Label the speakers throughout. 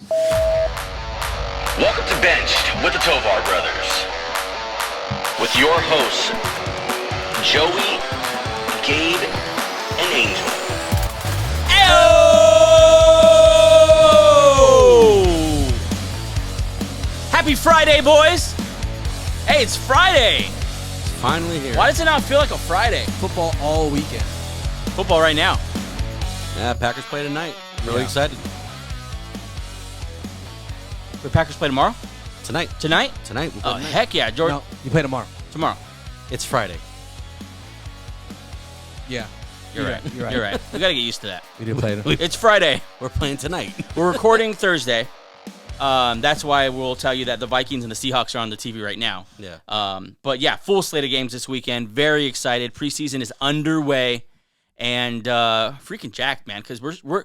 Speaker 1: Welcome to Benched with the Tovar Brothers. With your hosts, Joey, Gabe, and Angel.
Speaker 2: Oh! Happy Friday, boys! Hey, it's Friday!
Speaker 3: It's finally here.
Speaker 2: Why does it not feel like a Friday?
Speaker 4: Football all weekend.
Speaker 2: Football right now.
Speaker 3: Yeah, Packers play tonight. Really excited.
Speaker 2: The Packers play tomorrow?
Speaker 3: Tonight.
Speaker 2: Tonight?
Speaker 3: Tonight. We'll play
Speaker 2: Oh,
Speaker 3: tonight.
Speaker 2: heck yeah, Jordan.
Speaker 4: No, you play tomorrow.
Speaker 2: Tomorrow.
Speaker 3: It's Friday.
Speaker 4: Yeah.
Speaker 2: You're right.
Speaker 4: You're right.
Speaker 2: You're right. We got to get used to that.
Speaker 4: We do play tomorrow.
Speaker 2: It's Friday.
Speaker 3: We're playing tonight.
Speaker 2: We're recording Thursday. That's why we'll tell you that the Vikings and the Seahawks are on the TV right now.
Speaker 3: Yeah.
Speaker 2: But yeah, full slate of games this weekend. Very excited. Preseason is underway, and freaking jacked, man. Because we're.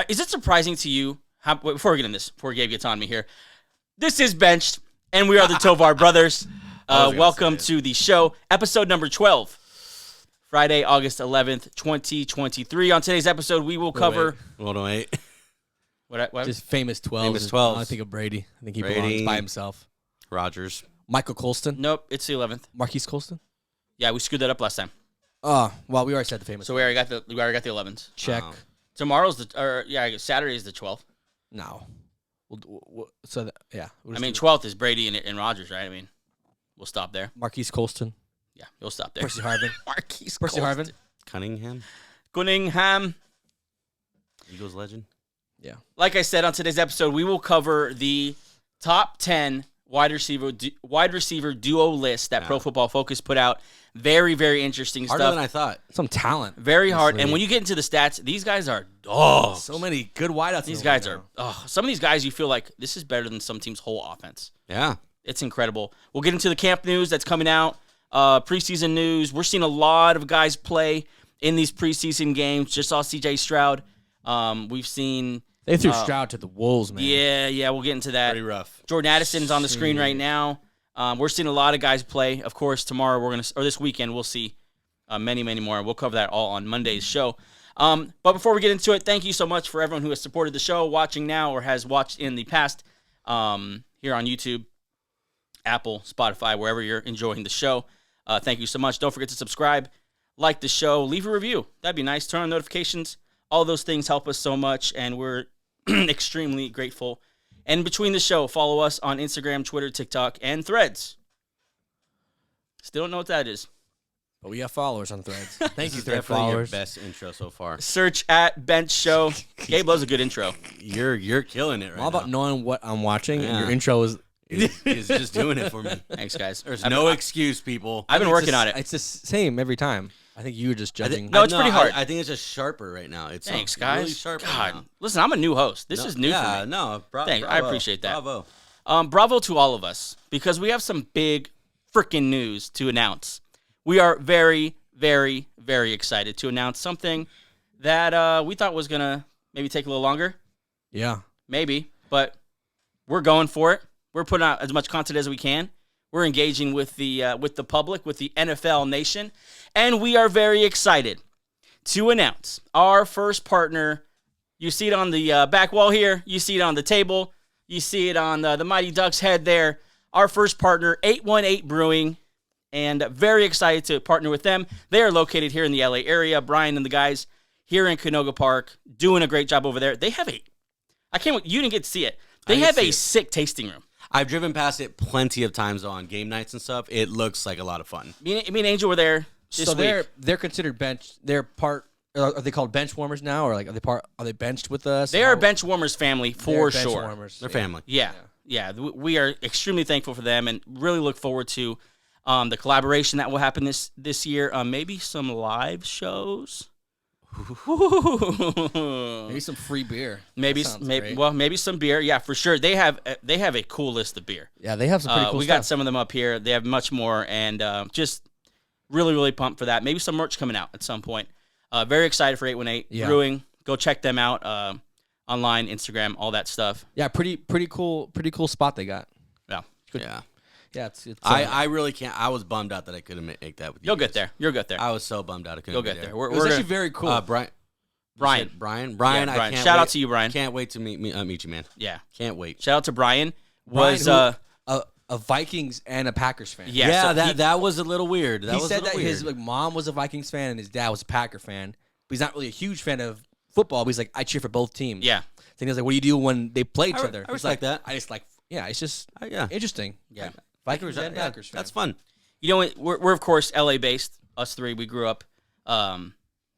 Speaker 2: Is it surprising to you? Before we get in this, before Gabe gets on me here, this is Benched, and we are the Tovar Brothers. Welcome to the show, episode number 12. Friday, August 11th, 2023. On today's episode, we will cover.
Speaker 3: Hold on, wait.
Speaker 2: What?
Speaker 4: Just famous 12.
Speaker 3: Famous 12s.
Speaker 4: I think of Brady. I think he
Speaker 3: Brady.
Speaker 4: belongs by himself.
Speaker 3: Rogers.
Speaker 4: Michael Colston.
Speaker 2: Nope, it's the 11th.
Speaker 4: Marquise Colston.
Speaker 2: Yeah, we screwed that up last time.
Speaker 4: Oh, well, we already said the famous.
Speaker 2: So we already got the 11th.
Speaker 4: Check.
Speaker 3: Wow.
Speaker 2: Tomorrow's Saturday is the 12th.
Speaker 4: No. Yeah.
Speaker 2: I mean, 12th is Brady and Rogers, right? I mean, we'll stop there.
Speaker 4: Marquise Colston.
Speaker 2: Yeah, we'll stop there.
Speaker 4: Percy Harvin.
Speaker 2: Marquise
Speaker 4: Percy
Speaker 2: Colston.
Speaker 4: Harvin.
Speaker 2: Cunningham.
Speaker 3: Eagles legend.
Speaker 4: Yeah.
Speaker 2: Like I said, on today's episode, we will cover the top 10 wide receiver duo list that Pro Football Focus put out. Very, very interesting
Speaker 3: Harder
Speaker 2: stuff.
Speaker 3: than I thought.
Speaker 4: Some talent.
Speaker 2: Very hard.
Speaker 4: Honestly.
Speaker 2: And when you get into the stats, these guys are dogs.
Speaker 4: So many good wideouts.
Speaker 2: These guys are. Some of these guys, you feel like this is better than some team's whole offense.
Speaker 3: Yeah.
Speaker 2: It's incredible. We'll get into the camp news that's coming out. Preseason news. We're seeing a lot of guys play in these preseason games. Just saw C.J. Stroud. We've seen.
Speaker 4: They threw Stroud to the wolves, man.
Speaker 2: Yeah. We'll get into that.
Speaker 3: Pretty rough.
Speaker 2: Jordan Addison's on the screen right now. We're seeing a lot of guys play. Of course, tomorrow or this weekend we'll see many, many more. We'll cover that all on Monday's show. But before we get into it, thank you so much for everyone who has supported the show, watching now or has watched in the past here on YouTube, Apple, Spotify, wherever you're enjoying the show. Thank you so much. Don't forget to subscribe, like the show, leave a review. That'd be nice. Turn on notifications. All those things help us so much, and we're extremely grateful. And between the show, follow us on Instagram, Twitter, TikTok, and Threads. Still don't know what that is.
Speaker 4: But we have followers on Threads. Thank you, Thread
Speaker 3: Definitely your
Speaker 4: followers.
Speaker 3: best intro so far.
Speaker 2: Search at Bench Show. Gabe loves a good intro.
Speaker 3: You're killing it right
Speaker 4: All about
Speaker 3: now.
Speaker 4: knowing what I'm watching, and
Speaker 3: Yeah.
Speaker 4: your intro is.
Speaker 3: He's just doing it for me.
Speaker 2: Thanks, guys.
Speaker 3: There's no excuse, people.
Speaker 2: I've been working on it.
Speaker 4: It's the same every time. I think you were just judging.
Speaker 2: No, it's pretty hard.
Speaker 3: I think it's just sharper right now. It's
Speaker 2: Thanks,
Speaker 3: really
Speaker 2: guys.
Speaker 3: sharp
Speaker 2: God,
Speaker 3: right now.
Speaker 2: listen, I'm a new host. This is new for me.
Speaker 3: No,
Speaker 2: Thanks, I appreciate that.
Speaker 3: Bravo.
Speaker 2: Bravo to all of us, because we have some big freaking news to announce. We are very, very, very excited to announce something that we thought was going to maybe take a little longer.
Speaker 4: Yeah.
Speaker 2: Maybe, but we're going for it. We're putting out as much content as we can. We're engaging with the public, with the NFL nation, and we are very excited to announce our first partner. You see it on the back wall here. You see it on the table. You see it on the Mighty Ducks head there. Our first partner, 818 Brewing, and very excited to partner with them. They are located here in the LA area. Brian and the guys here in Canoga Park doing a great job over there. They have you didn't get to see it. They have a sick tasting room.
Speaker 3: I've driven past it plenty of times on game nights and stuff. It looks like a lot of fun.
Speaker 2: Me and Angel were there this week.
Speaker 4: They're considered bench. They're part. Are they called bench warmers now, or like are they benched with us?
Speaker 2: They are bench warmers family for
Speaker 4: They're bench
Speaker 2: sure.
Speaker 4: warmers.
Speaker 3: They're family.
Speaker 2: Yeah. We are extremely thankful for them and really look forward to the collaboration that will happen this year. Maybe some live shows.
Speaker 4: Maybe some free beer.
Speaker 2: Maybe some beer. Yeah, for sure. They have a cool list of beer.
Speaker 4: Yeah, they have some pretty cool
Speaker 2: we
Speaker 4: stuff.
Speaker 2: got some of them up here. They have much more, and just really, really pumped for that. Maybe some merch coming out at some point. Very excited for 818 Brewing. Go check them out online, Instagram, all that stuff.
Speaker 4: Yeah, pretty cool spot they got.
Speaker 2: Yeah.
Speaker 4: Good.
Speaker 3: Yeah.
Speaker 4: Yeah, it's
Speaker 3: I really can't. I was bummed out that I couldn't make that with you.
Speaker 2: You'll
Speaker 3: guys.
Speaker 2: get there. You'll get there.
Speaker 3: I was so bummed out I couldn't.
Speaker 2: You'll
Speaker 3: be
Speaker 2: get there.
Speaker 3: there.
Speaker 2: We're
Speaker 4: it was actually
Speaker 2: gonna,
Speaker 4: very cool.
Speaker 3: Brian,
Speaker 2: Brian.
Speaker 3: Brian.
Speaker 2: Yeah,
Speaker 3: Brian. I
Speaker 2: Brian.
Speaker 3: can't
Speaker 2: Shout
Speaker 3: wait.
Speaker 2: out to you, Brian.
Speaker 3: Can't wait to meet you, man.
Speaker 2: Yeah.
Speaker 3: Can't wait.
Speaker 2: Shout out to Brian.
Speaker 4: Brian,
Speaker 2: Was
Speaker 4: who- a Vikings and a Packers fan.
Speaker 2: Yeah,
Speaker 3: Yeah,
Speaker 2: so
Speaker 3: that was a little weird.
Speaker 4: He said that his mom was a Vikings fan and his dad was a Packer fan, but he's not really a huge fan of football. But he's like, I cheer for both teams.
Speaker 2: yeah.
Speaker 4: Then he was like, what do you do when they play each other?
Speaker 3: I
Speaker 4: He's
Speaker 3: respect
Speaker 4: like,
Speaker 3: that.
Speaker 4: I just like, yeah, it's just
Speaker 3: yeah.
Speaker 4: interesting.
Speaker 2: Yeah.
Speaker 4: Vikings and
Speaker 3: Yeah,
Speaker 4: Packers fan.
Speaker 3: that's fun.
Speaker 2: You know what? We're of course LA based. Us three, we grew up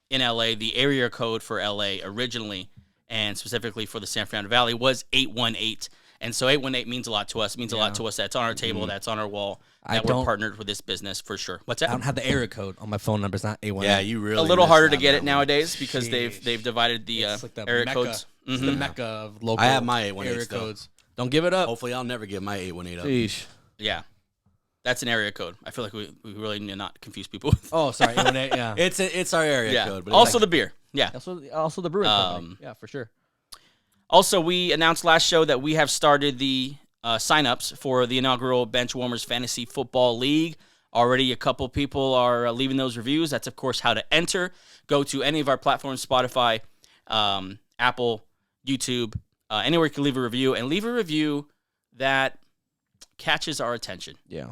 Speaker 2: in LA. The area code for LA originally, and specifically for the San Fernando Valley, was 818. And so 818 means a lot to us. It means a lot to us. That's on our table. That's on our wall. That we're partnered with this business for sure. What's that?
Speaker 4: I don't have the area code on my phone number. It's not A1.
Speaker 3: Yeah, you really
Speaker 2: a little
Speaker 3: missed
Speaker 2: harder to
Speaker 3: out
Speaker 2: get
Speaker 3: on
Speaker 2: it
Speaker 3: that
Speaker 2: nowadays because they've divided the
Speaker 4: It's like the
Speaker 2: area
Speaker 4: mecca.
Speaker 2: codes.
Speaker 4: It's the mecca of local.
Speaker 3: I have my 818
Speaker 4: area
Speaker 3: still.
Speaker 4: codes. Don't give it up.
Speaker 3: Hopefully, I'll never get my 818 up.
Speaker 4: Sheesh.
Speaker 2: Yeah, that's an area code. I feel like we really need to not confuse people with.
Speaker 4: Oh, sorry. A18, yeah.
Speaker 3: It's our area
Speaker 2: Yeah.
Speaker 3: code. But
Speaker 2: Also the beer. Yeah.
Speaker 4: Also the brewing company. Yeah, for sure.
Speaker 2: Also, we announced last show that we have started the sign-ups for the inaugural Benchwarmers Fantasy Football League. Already a couple people are leaving those reviews. That's, of course, how to enter. Go to any of our platforms, Spotify, Apple, YouTube, anywhere you can leave a review. And leave a review that catches our attention.
Speaker 4: Yeah.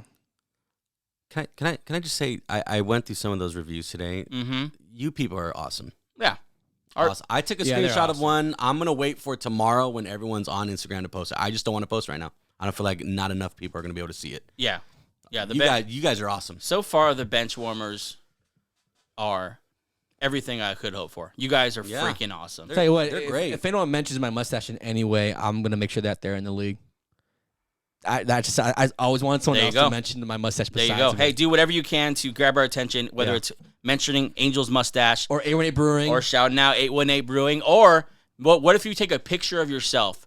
Speaker 3: Can I just say I went through some of those reviews today.
Speaker 2: Mm-hmm.
Speaker 3: You people are awesome.
Speaker 2: Yeah.
Speaker 3: Awesome. I took a
Speaker 4: Yeah, they're
Speaker 3: screenshot of
Speaker 4: awesome.
Speaker 3: one. I'm gonna wait for tomorrow when everyone's on Instagram to post it. I just don't want to post right now. I don't feel like not enough people are gonna be able to see it.
Speaker 2: Yeah. Yeah.
Speaker 3: You guys are awesome.
Speaker 2: So far, the Benchwarmers are everything I could hope for. You guys are
Speaker 3: Yeah.
Speaker 2: freaking awesome.
Speaker 4: Tell you what,
Speaker 3: they're
Speaker 4: if,
Speaker 3: great.
Speaker 4: if anyone mentions my mustache in any way, I'm gonna make sure that they're in the league. I always wanted someone
Speaker 2: There you
Speaker 4: else
Speaker 2: go.
Speaker 4: to mention my mustache.
Speaker 2: There you
Speaker 4: besides
Speaker 2: go.
Speaker 4: me.
Speaker 2: Hey, do whatever you can to grab our attention, whether
Speaker 4: Yeah.
Speaker 2: it's mentioning Angel's mustache
Speaker 4: or A18 Brewing,
Speaker 2: or shouting out 818 Brewing, or what if you take a picture of yourself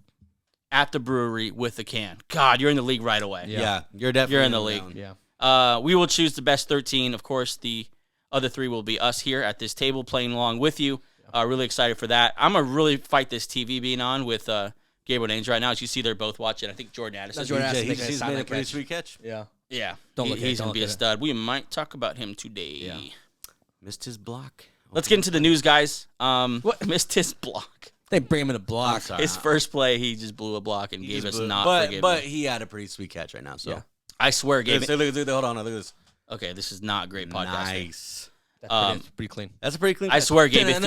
Speaker 2: at the brewery with a can? God, you're in the league right away.
Speaker 3: Yeah, you're definitely
Speaker 2: You're in the league.
Speaker 3: down.
Speaker 4: yeah.
Speaker 2: We will choose the best 13. Of course, the other 3 will be us here at this table playing along with you. Really excited for that. I'm going to really fight this TV being on with Gabriel and Angel right now. As you see, they're both watching. I think Jordan Addison.
Speaker 4: Jordan Addison
Speaker 3: He's
Speaker 4: making a
Speaker 3: made a
Speaker 4: silent
Speaker 3: pretty
Speaker 4: catch.
Speaker 3: sweet catch.
Speaker 4: Yeah.
Speaker 2: Yeah.
Speaker 4: Don't look at it,
Speaker 2: He's
Speaker 4: don't
Speaker 2: going to be a
Speaker 4: look at it.
Speaker 2: stud. We might talk about him today.
Speaker 4: Yeah.
Speaker 3: Missed his block.
Speaker 2: Let's get into the news, guys. Missed his block.
Speaker 4: They bring him in a block.
Speaker 3: I'm sorry.
Speaker 2: His first play, he just blew a block and gave us not
Speaker 3: but
Speaker 2: forgiven.
Speaker 3: he had a pretty sweet catch right now. So
Speaker 4: Yeah.
Speaker 2: I swear, Gabe.
Speaker 3: look, hold on, look at this.
Speaker 2: Okay, this is not great podcasting.
Speaker 3: Nice.
Speaker 4: That's pretty clean.
Speaker 3: That's a pretty clean.
Speaker 2: I
Speaker 3: catch.
Speaker 2: swear, Gabe, if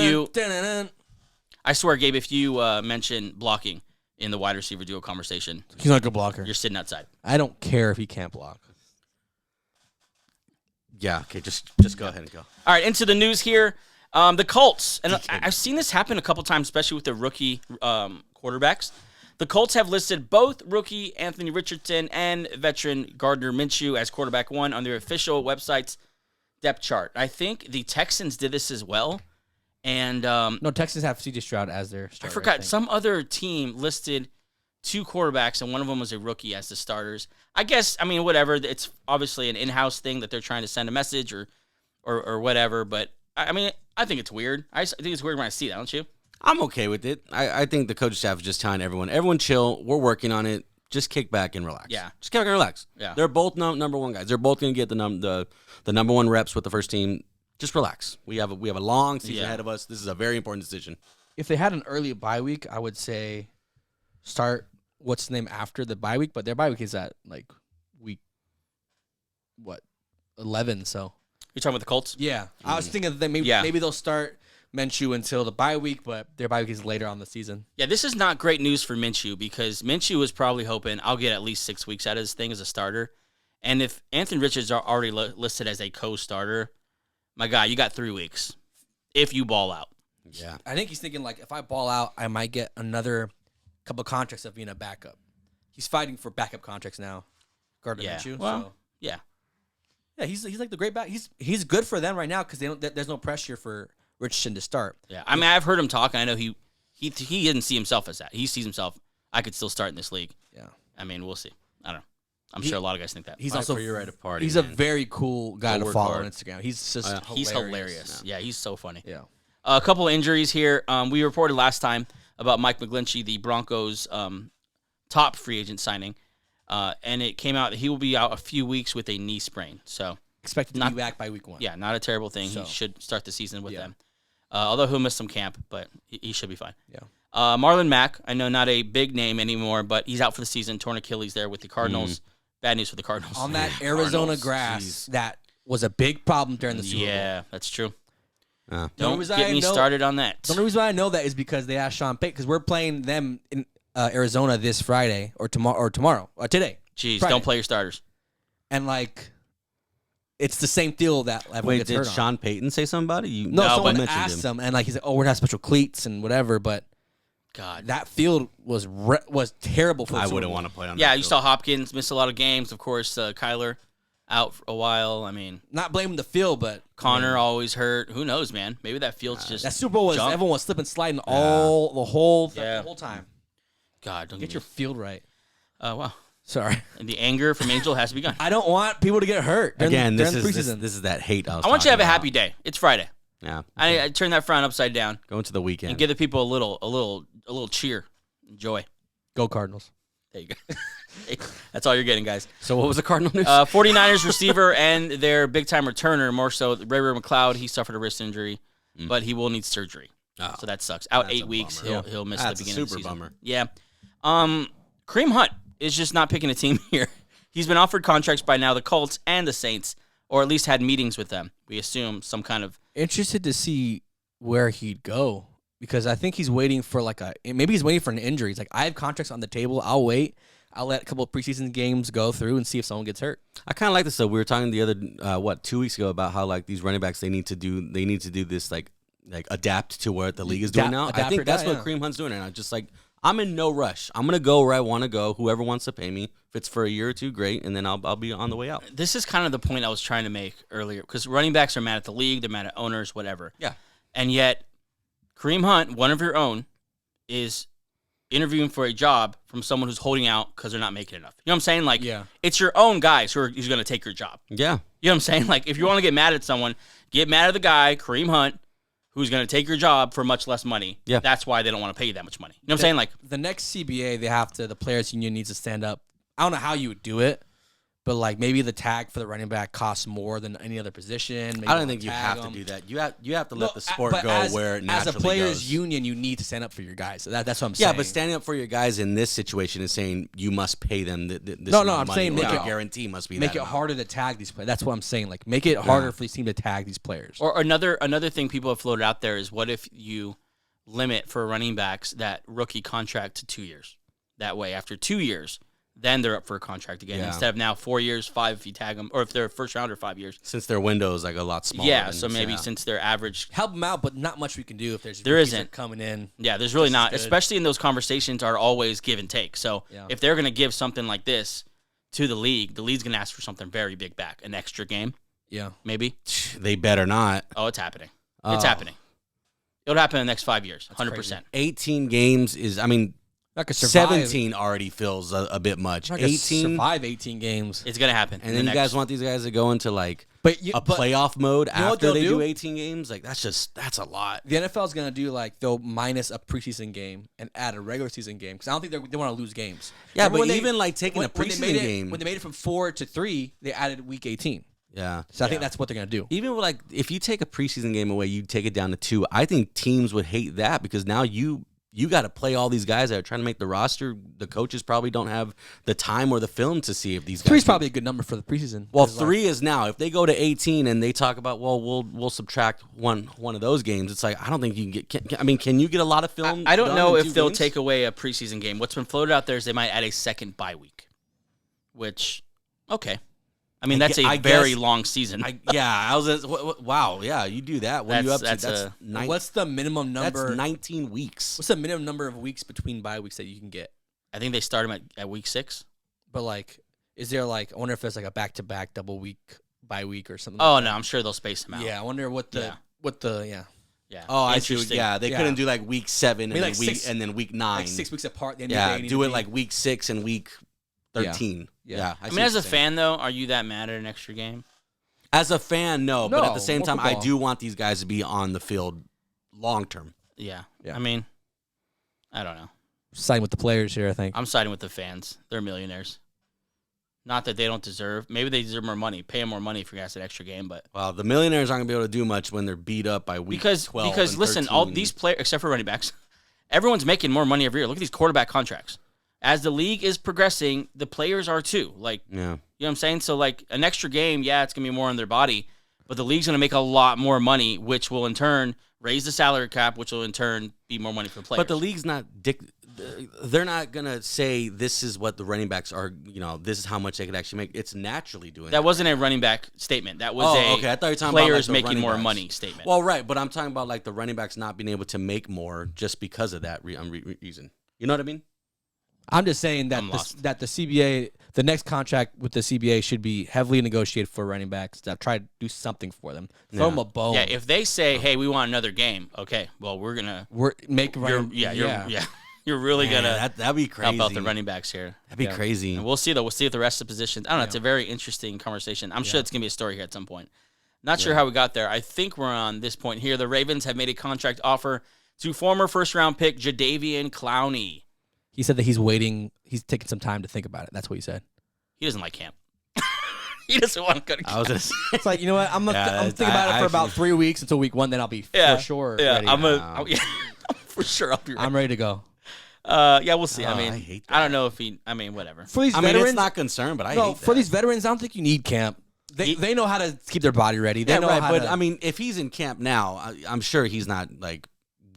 Speaker 2: you
Speaker 4: He's
Speaker 2: mention blocking in the wide receiver duo conversation,
Speaker 4: not a good blocker.
Speaker 2: you're sitting outside.
Speaker 4: I don't care if he can't block.
Speaker 3: Yeah. Okay. Just go ahead and go.
Speaker 2: All right, into the news here. The Colts, and I've seen this happen a couple times, especially with the rookie quarterbacks. The Colts have listed both rookie Anthony Richardson and veteran Gardner Minshew as quarterback 1 on their official website's depth chart. I think the Texans did this as well. And
Speaker 4: No, Texans have C.J. Stroud as their starter.
Speaker 2: I forgot,
Speaker 4: think.
Speaker 2: some other team listed 2 quarterbacks, and one of them was a rookie as the starters. I guess, I mean, whatever. It's obviously an in-house thing that they're trying to send a message or whatever. But, I mean, I think it's weird. I think it's weird when I see that, don't you?
Speaker 3: I'm okay with it. I think the coaching staff is just telling everyone chill. We're working on it. Just kick back and relax.
Speaker 2: Yeah.
Speaker 3: Just kick back and relax.
Speaker 2: Yeah.
Speaker 3: They're both number 1 guys. They're both going to get the number 1 reps with the first team. Just relax. We have a long season
Speaker 2: Yeah.
Speaker 3: ahead of us. This is a very important decision.
Speaker 4: If they had an early bye week, I would say start what's the name after the bye week, but their bye week is at like week 11. So
Speaker 2: You're talking about the Colts?
Speaker 4: yeah, I was thinking that maybe they'll start Minshew until the bye week, but their bye week is later on the season.
Speaker 2: Yeah, this is not great news for Minshew because Minshew was probably hoping I'll get at least 6 weeks out of this thing as a starter. And if Anthony Richards are already listed as a co-starter, my guy, you got 3 weeks if you ball out.
Speaker 3: Yeah.
Speaker 4: I think he's thinking like if I ball out, I might get another couple contracts of being a backup. He's fighting for backup contracts now. Gardner
Speaker 2: Yeah.
Speaker 4: Minshew.
Speaker 2: Well,
Speaker 4: So.
Speaker 2: yeah.
Speaker 4: Yeah, he's like the great back. He's good for them right now because there's no pressure for Richardson to start.
Speaker 2: Yeah. I mean, I've heard him talk, and I know he didn't see himself as that. He sees himself, I could still start in this league.
Speaker 4: Yeah,
Speaker 2: I mean, we'll see. I don't know. I'm sure a lot of guys think that.
Speaker 4: he's
Speaker 3: Fight
Speaker 4: also
Speaker 3: for your right to party,
Speaker 4: He's
Speaker 3: man.
Speaker 4: a very cool guy
Speaker 3: Go
Speaker 4: to
Speaker 3: work
Speaker 4: follow
Speaker 3: hard.
Speaker 4: on Instagram. He's just hilarious.
Speaker 2: He's hilarious. Yeah, he's so funny.
Speaker 4: Yeah.
Speaker 2: A couple of injuries here. We reported last time about Mike McGlinchey, the Broncos' top free agent signing, and it came out that he will be out a few weeks with a knee sprain. So,
Speaker 4: Expected to
Speaker 2: Not-
Speaker 4: be back by week 1.
Speaker 2: yeah, not a terrible thing.
Speaker 4: So.
Speaker 2: He should start the season with
Speaker 4: Yeah.
Speaker 2: them. Although he'll miss some camp, but he should be fine.
Speaker 4: Yeah.
Speaker 2: Marlon Mack, I know not a big name anymore, but he's out for the season. Torn Achilles there with the Cardinals. Bad news for the Cardinals.
Speaker 4: On that Arizona grass, that was a big problem during the Super Bowl.
Speaker 2: Yeah, that's true.
Speaker 3: Uh,
Speaker 2: Don't get me started on that.
Speaker 4: The only reason why I know that is because they asked Sean Payton, because we're playing them in Arizona this Friday or tomorrow or today.
Speaker 2: Jeez,
Speaker 4: Friday.
Speaker 2: don't play your starters.
Speaker 4: And like, it's the same deal that everyone
Speaker 3: Wait,
Speaker 4: gets
Speaker 3: did
Speaker 4: hurt
Speaker 3: Sean Payton say something about it?
Speaker 4: No, someone
Speaker 3: mentioned
Speaker 4: asked
Speaker 3: him.
Speaker 4: him, and like he's like, "Oh, we're gonna have special cleats and whatever." But
Speaker 2: God,
Speaker 4: that field was terrible for the
Speaker 3: I
Speaker 4: Super
Speaker 3: wouldn't
Speaker 4: Bowl.
Speaker 3: want to play on.
Speaker 2: yeah,
Speaker 3: that
Speaker 2: you
Speaker 3: field.
Speaker 2: saw Hopkins miss a lot of games. Of course, Kyler out for a while. I mean,
Speaker 4: Not blaming the field, but
Speaker 2: Connor always hurt. Who knows, man? Maybe that field's just
Speaker 4: that Super Bowl was
Speaker 2: junk.
Speaker 4: everyone was slipping, sliding all the whole time.
Speaker 2: God, don't
Speaker 4: Get your field right.
Speaker 2: wow.
Speaker 4: Sorry,
Speaker 2: And the anger from Angel has begun.
Speaker 4: I don't want people to get hurt.
Speaker 3: Again,
Speaker 4: during
Speaker 3: this
Speaker 4: the
Speaker 3: is
Speaker 4: preseason.
Speaker 3: this is that hate.
Speaker 2: I want you to have a happy day. It's Friday.
Speaker 3: Yeah,
Speaker 2: I turn that frown upside down
Speaker 3: going to the weekend.
Speaker 2: and give the people a little cheer, joy.
Speaker 4: Go Cardinals.
Speaker 2: There you go. Hey, that's all you're getting, guys.
Speaker 3: So what was the Cardinal news?
Speaker 2: 49ers receiver and their big-time returner, more so Ray McLeod, he suffered a wrist injury, but he will need surgery.
Speaker 3: Oh,
Speaker 2: So that sucks. Out
Speaker 3: that's
Speaker 2: 8
Speaker 3: a
Speaker 2: weeks.
Speaker 3: bummer.
Speaker 2: He'll miss
Speaker 3: That's
Speaker 2: the
Speaker 3: a
Speaker 2: beginning of the
Speaker 3: super
Speaker 2: season.
Speaker 3: bummer.
Speaker 2: Yeah. Kareem Hunt is just not picking a team here. He's been offered contracts by now the Colts and the Saints, or at least had meetings with them. We assume some kind of
Speaker 4: Interested to see where he'd go, because I think he's waiting for maybe he's waiting for an injury. He's like, I have contracts on the table. I'll wait. I'll let a couple of preseason games go through and see if someone gets hurt.
Speaker 3: I kind of like this though. We were talking the other 2 weeks ago about how like these running backs they need to do this like adapt to what the league is doing now. I
Speaker 4: adapt
Speaker 3: think
Speaker 4: or
Speaker 3: that's
Speaker 4: die,
Speaker 3: what Kareem Hunt's doing right now. Just like I'm in no rush. I'm gonna go where I want to go. Whoever wants to pay me, if it's for a year or two, great, and then I'll be on the way out.
Speaker 2: This is kind of the point I was trying to make earlier, because running backs are mad at the league, they're mad at owners, whatever.
Speaker 3: Yeah.
Speaker 2: And yet, Kareem Hunt, one of your own, is interviewing for a job from someone who's holding out because they're not making enough. You know what I'm saying? Like,
Speaker 4: Yeah.
Speaker 2: it's your own guys who's going to take your job.
Speaker 3: Yeah.
Speaker 2: You know what I'm saying? Like, if you want to get mad at someone, get mad at the guy, Kareem Hunt, who's going to take your job for much less money.
Speaker 3: Yeah.
Speaker 2: That's why they don't want to pay you that much money. You know what I'm saying? Like,
Speaker 4: The next CBA, the players union needs to stand up. I don't know how you would do it, but like maybe the tag for the running back costs more than any other position. Maybe
Speaker 3: I don't
Speaker 4: they'll
Speaker 3: think you
Speaker 4: tag
Speaker 3: have to
Speaker 4: them.
Speaker 3: do that. You have to
Speaker 4: No,
Speaker 3: let the sport
Speaker 4: but
Speaker 3: go where it naturally
Speaker 4: as a players
Speaker 3: goes.
Speaker 4: union, you need to stand up for your guys. That's what I'm saying.
Speaker 3: Yeah, but standing up for your guys in this situation is saying you must pay them this
Speaker 4: No,
Speaker 3: amount
Speaker 4: I'm
Speaker 3: of money,
Speaker 4: saying
Speaker 3: or
Speaker 4: make
Speaker 3: the
Speaker 4: it-
Speaker 3: guarantee must be
Speaker 4: make
Speaker 3: that
Speaker 4: it
Speaker 3: amount.
Speaker 4: harder to tag these players. That's what I'm saying. Like make it harder for these teams to tag these players.
Speaker 2: or another thing people have floated out there is, what if you limit for running backs that rookie contract to 2 years? That way, after 2 years, then they're up for a contract again,
Speaker 3: Yeah.
Speaker 2: instead of now 4 years, 5 if you tag them, or if they're a first rounder, 5 years.
Speaker 3: Since their window is like a lot smaller.
Speaker 2: Yeah,
Speaker 3: than-
Speaker 2: so maybe
Speaker 3: yeah.
Speaker 2: since their average,
Speaker 4: Help them out, but not much we can do if
Speaker 2: There
Speaker 4: rookies that
Speaker 2: isn't.
Speaker 4: are coming in.
Speaker 2: yeah, there's really
Speaker 4: Just as
Speaker 2: not,
Speaker 4: good.
Speaker 2: especially in those conversations are always give and take. So
Speaker 4: Yeah.
Speaker 2: if they're going to give something like this to the league's going to ask for something very big back, an extra game,
Speaker 4: Yeah.
Speaker 2: maybe.
Speaker 3: They better not.
Speaker 2: Oh, it's happening.
Speaker 3: Oh.
Speaker 2: It's happening. It'll happen in the next 5 years,
Speaker 4: That's
Speaker 2: 100%.
Speaker 3: 18 games is, I mean,
Speaker 4: Not gonna survive.
Speaker 3: 17 already feels a bit much.
Speaker 4: Not gonna
Speaker 3: 18,
Speaker 4: survive 18 games.
Speaker 2: It's going to happen.
Speaker 3: and then you guys want these guys to go into like
Speaker 4: But
Speaker 3: a playoff mode
Speaker 4: know what
Speaker 3: after
Speaker 4: they'll
Speaker 3: they do
Speaker 4: do?
Speaker 3: 18 games. Like that's a lot.
Speaker 4: the NFL is gonna do like they'll minus a preseason game and add a regular season game because I don't think they want to lose games.
Speaker 3: Yeah,
Speaker 4: Remember
Speaker 3: but
Speaker 4: when they-
Speaker 3: even like taking a
Speaker 4: when they
Speaker 3: preseason
Speaker 4: made it,
Speaker 3: game.
Speaker 4: when they made it from 4 to 3, they added week 18.
Speaker 3: Yeah.
Speaker 4: So I think that's what they're gonna do.
Speaker 3: Even with like if you take a preseason game away, you take it down to 2. I think teams would hate that because now you got to play all these guys that are trying to make the roster. The coaches probably don't have the time or the film to see if these guys.
Speaker 4: 3 is probably a good number for the preseason.
Speaker 3: Well,
Speaker 4: 'cause, like,
Speaker 3: 3 is now. If they go to 18 and they talk about, well, we'll subtract one of those games. It's like I don't think you can get. Can you get a lot of film?
Speaker 2: I don't
Speaker 3: done
Speaker 2: know
Speaker 3: in
Speaker 2: if
Speaker 3: 2
Speaker 2: they'll
Speaker 3: games?
Speaker 2: take away a preseason game. What's been floated out there is they might add a second bye week, which, okay. I mean, that's
Speaker 3: I
Speaker 2: a very
Speaker 3: guess-
Speaker 2: long season.
Speaker 3: I was. Wow. Yeah, you do that. What are you up to?
Speaker 2: That's
Speaker 3: That's
Speaker 2: a-
Speaker 4: what's the minimum number?
Speaker 3: That's 19 weeks.
Speaker 4: What's the minimum number of weeks between bye weeks that you can get?
Speaker 2: I think they start them at week 6.
Speaker 4: But like, is there like? I wonder if there's like a back-to-back double week bye week or something.
Speaker 2: Oh,
Speaker 4: like
Speaker 2: no, I'm sure they'll space them
Speaker 4: that.
Speaker 2: out.
Speaker 4: Yeah, I wonder what the
Speaker 2: Yeah.
Speaker 3: Oh, I see.
Speaker 2: Interesting.
Speaker 3: Yeah, they
Speaker 4: Yeah.
Speaker 3: couldn't do like week 7
Speaker 4: Maybe
Speaker 3: and
Speaker 4: like
Speaker 3: then week
Speaker 4: 6
Speaker 3: and then week 9.
Speaker 4: like 6 weeks apart. The end
Speaker 3: Yeah,
Speaker 4: of the day
Speaker 3: do it like week 6 and week 13.
Speaker 4: Yeah.
Speaker 3: Yeah.
Speaker 2: I mean, as a fan, though, are you that mad at an extra game?
Speaker 3: As a fan, no, but at
Speaker 4: No,
Speaker 3: the same
Speaker 4: more
Speaker 3: time, I
Speaker 4: football.
Speaker 3: do want these guys to be on the field long term.
Speaker 2: Yeah.
Speaker 4: Yeah.
Speaker 2: I mean, I don't know.
Speaker 4: siding with the players here. I think.
Speaker 2: I'm siding with the fans. They're millionaires. Not that they don't deserve. Maybe they deserve more money. Pay them more money if you guys an extra game, but
Speaker 3: Well, the millionaires aren't gonna be able to do much when they're beat up by week 12
Speaker 2: because
Speaker 3: and
Speaker 2: listen,
Speaker 3: 13.
Speaker 2: all these players except for running backs, everyone's making more money every year. Look at these quarterback contracts. As the league is progressing, the players are too. Like,
Speaker 3: Yeah.
Speaker 2: you know what I'm saying? So like an extra game, yeah, it's gonna be more on their body, but the league's gonna make a lot more money, which will in turn raise the salary cap, which will in turn be more money for players.
Speaker 3: But the league's not they're not gonna say this is what the running backs are. This is how much they could actually make. It's naturally doing
Speaker 2: that wasn't a running back statement. That was
Speaker 3: okay. I thought you were talking about
Speaker 2: players
Speaker 3: like the
Speaker 2: making
Speaker 3: running
Speaker 2: more
Speaker 3: backs.
Speaker 2: money statement.
Speaker 3: Well, right, but I'm talking about like the running backs not being able to make more just because of that reason. You know what I mean?
Speaker 4: I'm just saying that
Speaker 2: I'm lost.
Speaker 4: that the CBA, the next contract with the CBA should be heavily negotiated for running backs to try to do something for them. Throw them a bone.
Speaker 2: Yeah, if they say, "Hey, we want another game," okay, well, we're gonna. You're really
Speaker 3: Man,
Speaker 2: gonna
Speaker 3: that'd be crazy.
Speaker 2: help out the running backs here.
Speaker 3: That'd be crazy.
Speaker 2: And we'll see though. We'll see if the rest of the positions. I don't know. It's a very interesting conversation. I'm sure it's gonna be a story here at some point. Not sure how we got there. I think we're on this point here. The Ravens have made a contract offer to former first-round pick Jadeveon Clowney.
Speaker 4: He said that he's waiting. He's taking some time to think about it. That's what he said.
Speaker 2: He doesn't like camp. He doesn't want to go to camp.
Speaker 3: I was gonna say,
Speaker 4: It's like, you know what? I'm thinking about it for about 3 weeks until week 1. Then I'll be for sure ready.
Speaker 2: For sure I'll be ready.
Speaker 4: I'm ready to go.
Speaker 2: We'll see.
Speaker 3: Oh,
Speaker 2: I
Speaker 3: I hate
Speaker 2: I don't know if whatever.
Speaker 4: For these
Speaker 3: I mean,
Speaker 4: veterans,
Speaker 3: it's not concerned, but I
Speaker 4: no,
Speaker 3: hate
Speaker 4: for
Speaker 3: that.
Speaker 4: these veterans, I don't think you need camp. They know how to keep their body ready. They know how
Speaker 3: but
Speaker 4: to.
Speaker 3: I mean, if he's in camp now, I'm sure he's not like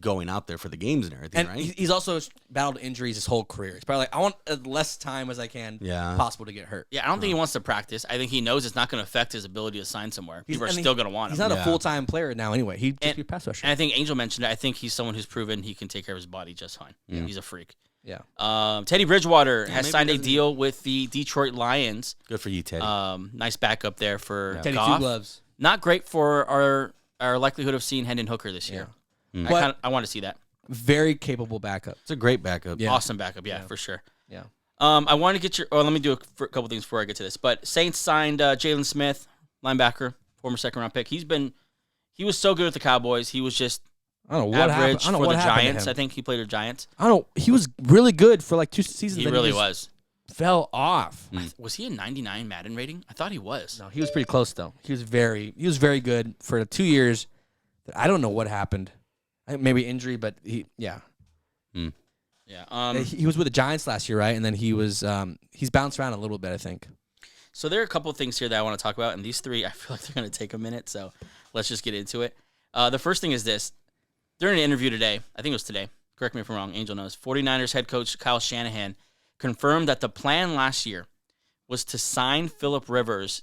Speaker 3: going out there for the games and everything,
Speaker 4: and
Speaker 3: right?
Speaker 4: he's also battled injuries his whole career. It's probably like, I want as less time as I can possible to get hurt.
Speaker 2: Yeah, I don't think he wants to practice. I think he knows it's not going to affect his ability to sign somewhere. People are
Speaker 4: I mean,
Speaker 2: still going to want him.
Speaker 4: He's not a full-time player now anyway. He'd just be a pass rusher.
Speaker 2: And I think Angel mentioned it. I think he's someone who's proven he can take care of his body just fine.
Speaker 3: Yeah.
Speaker 2: He's a freak.
Speaker 4: Yeah.
Speaker 2: Teddy Bridgewater has
Speaker 3: maybe
Speaker 2: signed a
Speaker 3: he doesn't-
Speaker 2: deal with the Detroit Lions.
Speaker 3: Good for you, Teddy.
Speaker 2: Nice backup there for
Speaker 4: Teddy
Speaker 2: Goff.
Speaker 4: Two Gloves.
Speaker 2: Not great for our likelihood of seeing Hendon Hooker this year.
Speaker 4: But
Speaker 2: I want to see that.
Speaker 4: very capable backup.
Speaker 3: It's a great backup.
Speaker 4: Yeah.
Speaker 2: Awesome backup, for sure.
Speaker 4: Yeah.
Speaker 2: I want to get your. Let me do a couple things before I get to this. But Saints signed Jalen Smith, linebacker, former second-round pick. He was so good with the Cowboys. He was just
Speaker 4: I don't know what happened.
Speaker 2: average
Speaker 4: I don't know
Speaker 2: for
Speaker 4: what
Speaker 2: the
Speaker 4: happened to
Speaker 2: Giants.
Speaker 4: him.
Speaker 2: I think he played with Giants.
Speaker 4: I don't. He was really good for like 2 seasons.
Speaker 2: He
Speaker 4: then
Speaker 2: really
Speaker 4: just
Speaker 2: was.
Speaker 4: Fell off.
Speaker 2: Was he a 99 Madden rating? I thought he was.
Speaker 4: No, he was pretty close though. He was very good for 2 years. I don't know what happened. Maybe injury, but
Speaker 2: Yeah.
Speaker 4: he was with the Giants last year, right? And then he's bounced around a little bit, I think.
Speaker 2: So there are a couple of things here that I want to talk about, and these three, I feel like they're going to take a minute, so let's just get into it. The first thing is this. During an interview today, I think it was today, correct me if I'm wrong, Angel knows, 49ers head coach Kyle Shanahan confirmed that the plan last year was to sign Phillip Rivers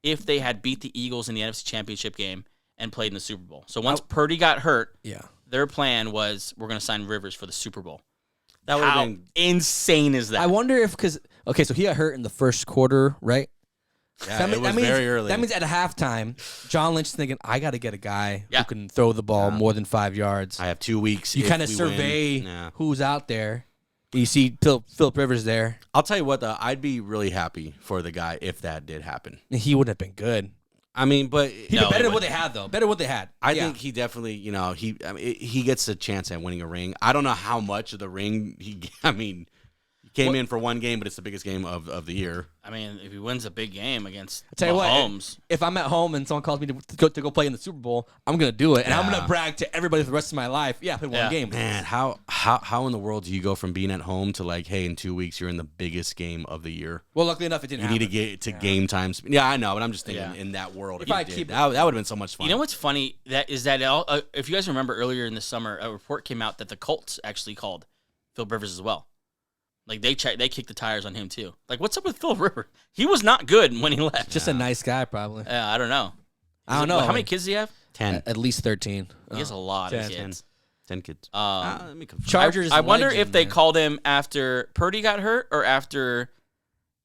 Speaker 2: if they had beat the Eagles in the NFC Championship game and played in the Super Bowl. So once Purdy got hurt, their plan was we're going to sign Rivers for the Super Bowl.
Speaker 3: That would
Speaker 2: How
Speaker 3: have been.
Speaker 2: insane is that?
Speaker 4: I wonder if so he got hurt in the first quarter, right?
Speaker 3: Yeah, it was very early.
Speaker 4: That means at halftime, John Lynch is thinking, I got to get a guy
Speaker 2: Yeah.
Speaker 4: who can throw the ball more than 5 yards.
Speaker 3: I have 2 weeks.
Speaker 4: You
Speaker 3: if
Speaker 4: kind of
Speaker 3: we
Speaker 4: survey
Speaker 3: win. Yeah.
Speaker 4: who's out there. You see Phillip Rivers there.
Speaker 3: I'll tell you what, though, I'd be really happy for the guy if that did happen.
Speaker 4: He wouldn't have been good.
Speaker 3: I mean, but
Speaker 4: He did better than what they had, though. Better than what they had.
Speaker 3: I think he definitely, he gets a chance at winning a ring. I don't know how much of the ring he came in for one game, but it's the biggest game of the year.
Speaker 2: I mean, if he wins a big game against
Speaker 4: Tell you
Speaker 2: Mahomes,
Speaker 4: if I'm at home and someone calls me to go play in the Super Bowl, I'm gonna do it, and I'm gonna brag to everybody for the rest of my life. Yeah, I played one game.
Speaker 3: Man, how in the world do you go from being at home to like, hey, in 2 weeks you're in the biggest game of the year?
Speaker 4: Well, luckily enough, it didn't.
Speaker 3: You need to get to game times. Yeah, I know, but I'm just thinking
Speaker 2: Yeah.
Speaker 3: in that world.
Speaker 4: If
Speaker 3: he
Speaker 4: I
Speaker 3: did.
Speaker 4: keep it-
Speaker 3: that would have been so much fun.
Speaker 2: you know what's funny? If you guys remember earlier in the summer, a report came out that the Colts actually called Phil Rivers as well. Like they kicked the tires on him too. Like, what's up with Phil Rivers? He was not good when he left.
Speaker 4: Just a nice guy, probably.
Speaker 2: I don't know.
Speaker 4: I don't know.
Speaker 2: How many kids do you have?
Speaker 3: 10.
Speaker 4: At least 13.
Speaker 2: He has a lot of
Speaker 4: 10.
Speaker 2: kids.
Speaker 3: 10 kids.
Speaker 2: Um,
Speaker 3: Let me confirm.
Speaker 4: Chargers.
Speaker 2: I wonder
Speaker 4: legend,
Speaker 2: if they
Speaker 4: man.
Speaker 2: called him after Purdy got hurt or after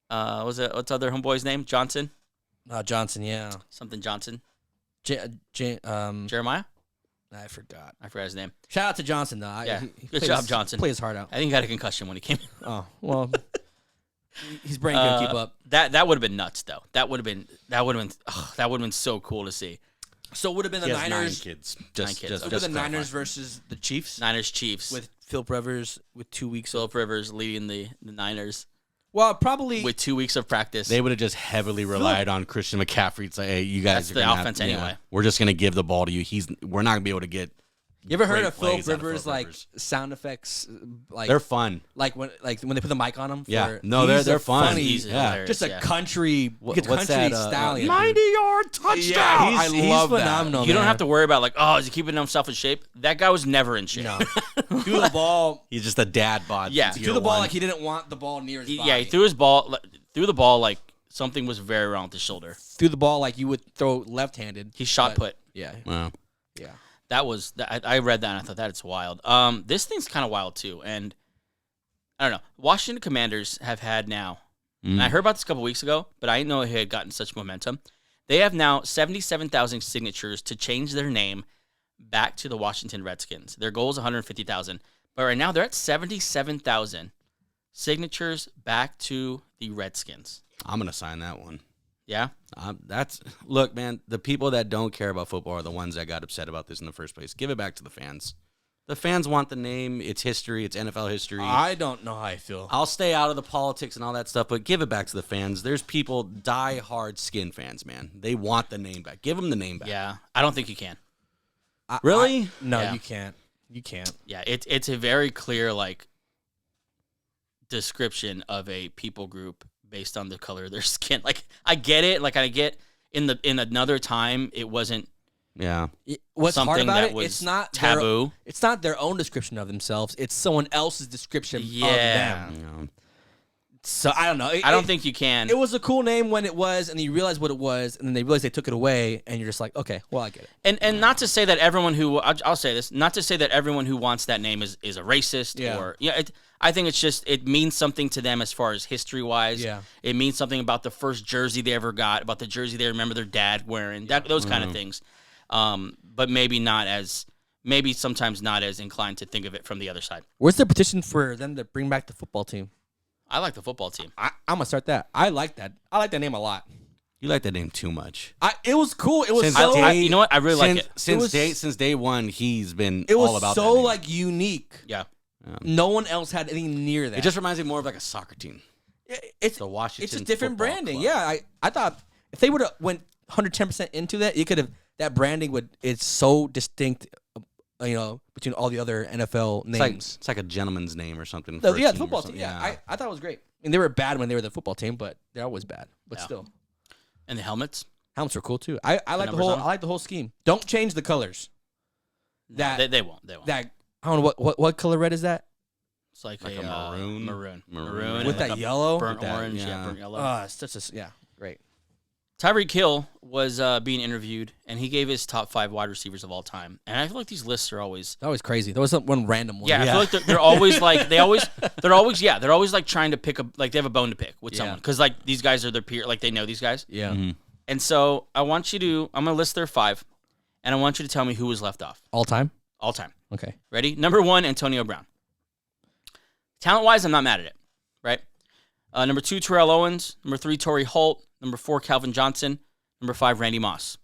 Speaker 2: what's the other homeboy's name? Johnson?
Speaker 4: Johnson. Yeah.
Speaker 2: Something Johnson.
Speaker 4: Jeremiah. I forgot.
Speaker 2: I forgot his name.
Speaker 4: Shout out to Johnson though.
Speaker 2: Yeah.
Speaker 4: He
Speaker 2: Good
Speaker 4: played
Speaker 2: job,
Speaker 4: his-
Speaker 2: Johnson.
Speaker 4: Play his heart out.
Speaker 2: I think he got a concussion when he came.
Speaker 4: Oh well. His brain couldn't keep up.
Speaker 2: That would have been nuts though. That would have been so cool to see.
Speaker 4: So it would have been the
Speaker 3: He has 9
Speaker 4: Niners.
Speaker 3: kids.
Speaker 2: Nine
Speaker 3: Just,
Speaker 2: kids.
Speaker 3: just,
Speaker 4: It would
Speaker 3: just
Speaker 4: have been the
Speaker 3: clarify.
Speaker 4: Niners versus the Chiefs
Speaker 2: Niners Chiefs
Speaker 4: with Philip Rivers with 2 weeks.
Speaker 2: Phillip Rivers leading the Niners.
Speaker 4: Well, probably
Speaker 2: with 2 weeks of practice.
Speaker 3: They would have just heavily relied on Christian McCaffrey. It's like, hey, you guys
Speaker 2: That's
Speaker 3: are
Speaker 2: the
Speaker 3: gonna
Speaker 2: offense
Speaker 3: have,
Speaker 2: anyway.
Speaker 3: We're just gonna give the ball to you. We're not gonna be able to get.
Speaker 4: You ever heard
Speaker 3: great
Speaker 4: of Phil
Speaker 3: plays out of
Speaker 4: Rivers
Speaker 3: Phil
Speaker 4: like
Speaker 3: Rivers.
Speaker 4: sound effects? Like
Speaker 3: They're fun.
Speaker 4: like when they put the mic on him.
Speaker 3: Yeah. No,
Speaker 4: he's
Speaker 3: they're
Speaker 4: a
Speaker 3: fun.
Speaker 4: funny-
Speaker 2: He's
Speaker 3: Yeah.
Speaker 2: hilarious,
Speaker 4: just a
Speaker 2: yeah.
Speaker 4: country,
Speaker 3: What's
Speaker 4: country
Speaker 3: that,
Speaker 4: stallion.
Speaker 3: 90-yard touchdown.
Speaker 4: Yeah, he's
Speaker 3: I love
Speaker 4: phenomenal.
Speaker 2: You don't
Speaker 4: man.
Speaker 2: have to worry about like, oh, is he keeping himself in shape? That guy was never in shape.
Speaker 4: No, threw the ball.
Speaker 3: He's just a dad bod.
Speaker 2: Yeah.
Speaker 3: since
Speaker 4: Threw
Speaker 3: year
Speaker 4: the ball
Speaker 3: one.
Speaker 4: like he didn't want the ball near his body.
Speaker 2: Yeah, he threw the ball like something was very wrong with his shoulder.
Speaker 4: Threw the ball like you would throw left-handed.
Speaker 2: He shot
Speaker 4: but-
Speaker 2: put.
Speaker 4: Yeah,
Speaker 3: Wow.
Speaker 4: yeah.
Speaker 2: I read that and I thought that's wild. This thing's kind of wild too, and I don't know. Washington Commanders have had now, and I heard about this a couple weeks ago, but I didn't know it had gotten such momentum. They have now 77,000 signatures to change their name back to the Washington Redskins. Their goal is 150,000, but right now they're at 77,000 signatures back to the Redskins.
Speaker 3: I'm gonna sign that one.
Speaker 2: Yeah.
Speaker 3: Look, man. The people that don't care about football are the ones that got upset about this in the first place. Give it back to the fans. The fans want the name. It's history. It's NFL history.
Speaker 4: I don't know how I feel.
Speaker 3: I'll stay out of the politics and all that stuff, but give it back to the fans. There's people, die-hard skin fans, man. They want the name back. Give them the name back.
Speaker 2: Yeah. I don't think you can.
Speaker 3: Really?
Speaker 4: No,
Speaker 2: Yeah.
Speaker 4: you can't. You can't.
Speaker 2: Yeah, it's a very clear like description of a people group based on the color of their skin. Like I get it. Like I get in another time it wasn't
Speaker 3: Yeah.
Speaker 4: What's hard
Speaker 2: something
Speaker 4: about
Speaker 2: that
Speaker 4: it?
Speaker 2: was
Speaker 4: It's not
Speaker 2: taboo.
Speaker 4: It's not their own description of themselves. It's someone else's description
Speaker 2: Yeah.
Speaker 4: of them.
Speaker 3: You know.
Speaker 4: So I don't know.
Speaker 2: I don't think you can.
Speaker 4: It was a cool name when it was, and you realize what it was, and then they realized they took it away, and you're just like, okay, well, I get it.
Speaker 2: And not to say that everyone who I'll say this, not to say that everyone who wants that name is a racist or I think it's just it means something to them as far as history wise.
Speaker 4: Yeah.
Speaker 2: It means something about the first jersey they ever got, about the jersey they remember their dad wearing, those kind of things. But maybe sometimes not as inclined to think of it from the other side.
Speaker 4: Where's the petition for them to bring back the football team?
Speaker 2: I like the football team.
Speaker 4: I'm gonna start that. I like that. I like that name a lot.
Speaker 3: You like that name too much.
Speaker 4: It was cool. It was
Speaker 3: Since
Speaker 4: so.
Speaker 2: you know what? I really like it.
Speaker 3: Since day one, he's been
Speaker 4: It was
Speaker 3: all about
Speaker 4: so
Speaker 3: that name.
Speaker 4: like unique.
Speaker 2: Yeah.
Speaker 4: No one else had anything near that.
Speaker 3: It just reminds me more of like a soccer team.
Speaker 4: It's
Speaker 3: The Washington
Speaker 4: It's just different
Speaker 3: Football
Speaker 4: branding.
Speaker 3: Club.
Speaker 4: Yeah, I thought if they would have went 110% into that, it could have that branding would. It's so distinct, between all the other NFL names.
Speaker 3: It's like a gentleman's name or something.
Speaker 4: The
Speaker 3: for a team or
Speaker 4: football team.
Speaker 3: something.
Speaker 4: Yeah, I thought it was great. And they were bad when they were the football team, but they're always bad. But
Speaker 2: Yeah.
Speaker 4: still,
Speaker 2: And the helmets.
Speaker 4: helmets were cool too. I like the
Speaker 2: numbers
Speaker 4: whole.
Speaker 2: on 'em?
Speaker 4: I like the whole scheme. Don't change the colors. That
Speaker 2: They won't. They won't.
Speaker 4: that I don't know what color red is that?
Speaker 2: It's like
Speaker 3: Like
Speaker 2: a
Speaker 3: a maroon?
Speaker 2: maroon
Speaker 3: Maroon.
Speaker 4: With
Speaker 2: and
Speaker 4: that
Speaker 2: a
Speaker 4: yellow?
Speaker 2: burnt
Speaker 3: With that,
Speaker 2: orange,
Speaker 3: yeah.
Speaker 2: burnt yellow.
Speaker 4: It's such a great.
Speaker 2: Tyreek Hill was being interviewed, and he gave his top 5 wide receivers of all time. And I feel like these lists are always
Speaker 4: That was crazy. There was one random one.
Speaker 2: I feel like they're always like they're always like trying to pick they have a bone to pick with someone because like these guys are their peer, like they know these guys.
Speaker 4: Yeah.
Speaker 3: Mm-hmm.
Speaker 2: And so I'm gonna list their 5, and I want you to tell me who was left off
Speaker 4: All time.
Speaker 2: all time.
Speaker 4: Okay.
Speaker 2: Ready? Number 1, Antonio Brown. Talent-wise, I'm not mad at it, right? Number 2, Terrell Owens. Number 3, Torrey Holt. Number 4, Calvin Johnson. Number 5, Randy Moss.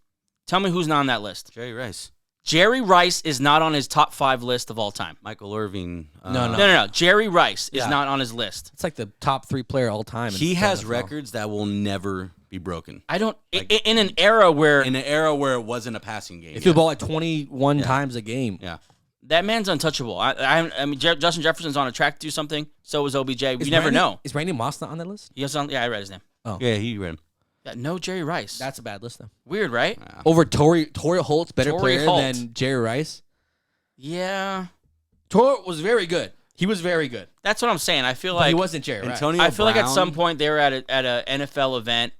Speaker 2: Tell me who's not on that list.
Speaker 3: Jerry Rice,
Speaker 2: Jerry Rice is not on his top 5 list of all time.
Speaker 3: Michael Irving.
Speaker 2: No. Jerry Rice is
Speaker 3: Yeah.
Speaker 2: not on his list.
Speaker 4: It's like the top 3 player all time.
Speaker 3: He
Speaker 4: in
Speaker 3: has
Speaker 4: NFL.
Speaker 3: records that will never be broken.
Speaker 2: I don't. In an era where
Speaker 3: In an era where it wasn't a passing game.
Speaker 4: He threw the ball like 21 times a game.
Speaker 3: Yeah.
Speaker 2: that man's untouchable. I mean, Justin Jefferson's on a track to do something. So is OBJ. You never know.
Speaker 4: Is Randy Moss not on that list?
Speaker 2: He was on. Yeah, I read his name.
Speaker 3: Yeah, he ran.
Speaker 2: Yeah, no Jerry Rice.
Speaker 4: That's a bad list, though.
Speaker 2: weird, right?
Speaker 4: Over Torrey Holt's better
Speaker 2: Torrey
Speaker 4: player
Speaker 2: Holt.
Speaker 4: than Jerry Rice.
Speaker 2: Yeah,
Speaker 4: Torrey was very good. He was very good.
Speaker 2: that's what I'm saying. I feel
Speaker 4: But
Speaker 2: like
Speaker 4: he wasn't Jerry Rice.
Speaker 3: Antonio
Speaker 2: I feel like at
Speaker 3: Brown
Speaker 2: some point they were at a NFL event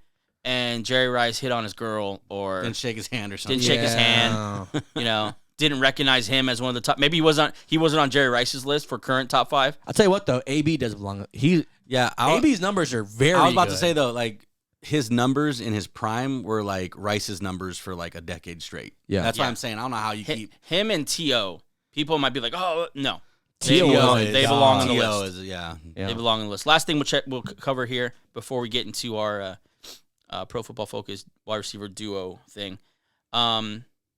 Speaker 2: and Jerry Rice hit on his girl or
Speaker 3: didn't shake his hand or something.
Speaker 2: didn't shake his hand. Didn't recognize him as one of the top. Maybe he wasn't on Jerry Rice's list for current top 5.
Speaker 4: I'll tell you what, though. AB does belong.
Speaker 3: Yeah,
Speaker 4: AB's numbers are very
Speaker 3: I was about
Speaker 4: good.
Speaker 3: to say though, like his numbers in his prime were like Rice's numbers for like a decade straight.
Speaker 4: Yeah.
Speaker 3: That's why
Speaker 2: Yeah.
Speaker 3: I'm saying I don't know how you keep.
Speaker 2: Him and T.O. People might be like, oh no,
Speaker 4: T.O.
Speaker 2: they belong on the
Speaker 3: T.O.
Speaker 2: list.
Speaker 3: is
Speaker 4: Yeah.
Speaker 2: They belong on the list. Last thing we'll cover here before we get into our Pro Football Focus wide receiver duo thing.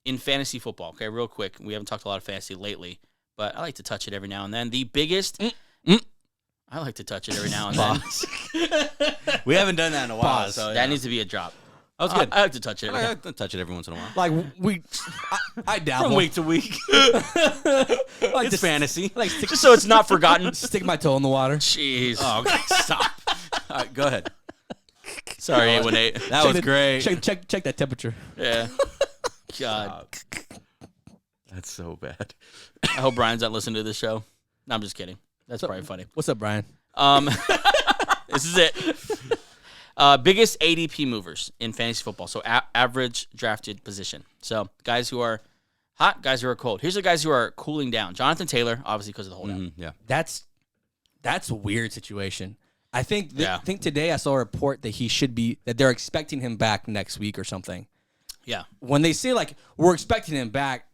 Speaker 2: In fantasy football, okay, real quick. We haven't talked a lot of fantasy lately, but I like to touch it every now and then. The biggest, I I like to touch it every now and then.
Speaker 3: We haven't done that in a while.
Speaker 4: Pause.
Speaker 3: So
Speaker 2: That needs to be a drop.
Speaker 3: that was good.
Speaker 2: I like to touch it every
Speaker 3: I
Speaker 2: now.
Speaker 3: like to touch it every once in a while.
Speaker 4: Like I dabble.
Speaker 3: From week to week.
Speaker 4: like
Speaker 3: It's fantasy.
Speaker 4: Like stick,
Speaker 2: Just so it's not forgotten.
Speaker 4: stick my toe in the water.
Speaker 2: Jeez.
Speaker 3: Oh, okay. Stop. All right, go ahead.
Speaker 2: Sorry, 818.
Speaker 3: That was great.
Speaker 4: Check that temperature.
Speaker 2: Yeah. God.
Speaker 3: That's so bad.
Speaker 2: I hope Brian's not listening to this show. No, I'm just kidding. That's probably funny.
Speaker 4: What's up, Brian?
Speaker 2: This is it. Biggest ADP movers in fantasy football. So average drafted position. So guys who are hot, guys who are cold. Here's the guys who are cooling down. Jonathan Taylor, obviously because of the holdout.
Speaker 3: Yeah.
Speaker 4: That's a weird situation. I think
Speaker 2: Yeah.
Speaker 4: I think today I saw a report that that they're expecting him back next week or something.
Speaker 2: Yeah.
Speaker 4: When they say like we're expecting him back,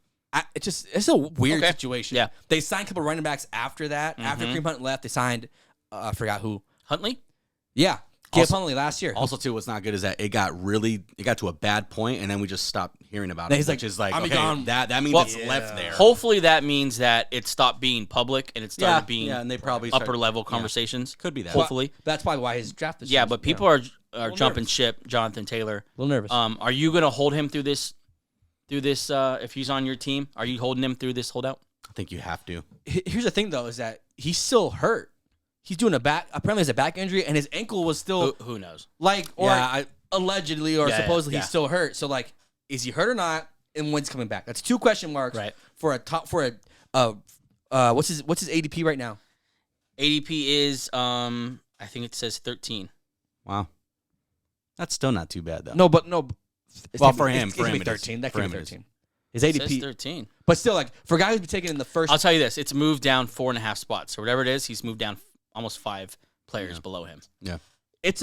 Speaker 4: it's a weird
Speaker 2: Okay.
Speaker 4: situation.
Speaker 2: Yeah.
Speaker 4: They signed a couple running backs after that. After Kareem Hunt left, they signed I forgot who.
Speaker 2: Huntley?
Speaker 4: Yeah. Caleb
Speaker 3: Also-
Speaker 4: Huntley last year.
Speaker 3: Also, too, what's not good is that it got to a bad point, and then we just stopped hearing about
Speaker 4: Then
Speaker 3: it.
Speaker 4: he's
Speaker 3: Which
Speaker 4: like,
Speaker 3: is like,
Speaker 4: I'm
Speaker 3: okay,
Speaker 4: gone.
Speaker 3: that means
Speaker 2: Well,
Speaker 3: it's left there.
Speaker 2: Hopefully that means that it stopped being public and it started being
Speaker 3: and they probably
Speaker 2: upper level conversations.
Speaker 3: Could be that.
Speaker 2: Hopefully.
Speaker 4: That's probably why his draft is
Speaker 2: Yeah, but people are jumping
Speaker 4: nervous.
Speaker 2: ship. Jonathan Taylor.
Speaker 4: a little nervous.
Speaker 2: Are you going to hold him through this? If he's on your team, are you holding him through this holdout?
Speaker 3: I think you have to.
Speaker 4: Here's the thing though, is that he's still hurt. He's doing apparently has a back injury, and his ankle was still
Speaker 2: Who knows?
Speaker 4: allegedly or
Speaker 2: Yeah,
Speaker 4: supposedly
Speaker 2: yeah.
Speaker 4: he's still hurt. So like, is he hurt or not? And when's he coming back? That's two question marks.
Speaker 2: Right.
Speaker 4: For what's his ADP right now?
Speaker 2: ADP is I think it says 13.
Speaker 3: Wow. That's still not too bad, though.
Speaker 4: No.
Speaker 3: Well, for him,
Speaker 4: it's
Speaker 3: for
Speaker 4: gonna
Speaker 3: him
Speaker 4: be
Speaker 3: it is.
Speaker 4: 13. That
Speaker 3: For
Speaker 4: could be
Speaker 3: him it is.
Speaker 4: 13. His
Speaker 2: It says
Speaker 4: ADP,
Speaker 2: 13.
Speaker 4: but still, like for a guy who's been taken in the first,
Speaker 2: I'll tell you this: it's moved down 4.5 spots. So whatever it is, he's moved down almost 5 players below him.
Speaker 3: Yeah.
Speaker 4: it's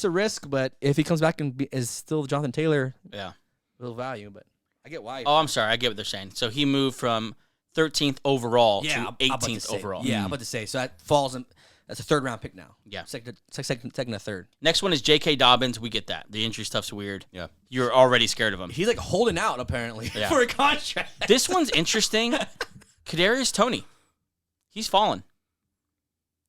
Speaker 4: a risk. But if he comes back and is still Jonathan Taylor,
Speaker 2: Yeah.
Speaker 4: little value. But I get why.
Speaker 2: Oh, I'm sorry. I get what they're saying. So he moved from 13th overall
Speaker 4: Yeah,
Speaker 2: to
Speaker 4: I'm about to
Speaker 2: 18th
Speaker 4: say-
Speaker 2: overall.
Speaker 4: Yeah, I'm about to say. So that falls in. That's a third round pick now.
Speaker 2: Yeah.
Speaker 4: Second to third.
Speaker 2: Next one is J.K. Dobbins. We get that. The injury stuff's weird.
Speaker 3: Yeah.
Speaker 2: You're already scared of him.
Speaker 4: He's like holding out apparently
Speaker 2: Yeah.
Speaker 4: for a contract.
Speaker 2: This one's interesting. Kadarius Toney. He's fallen.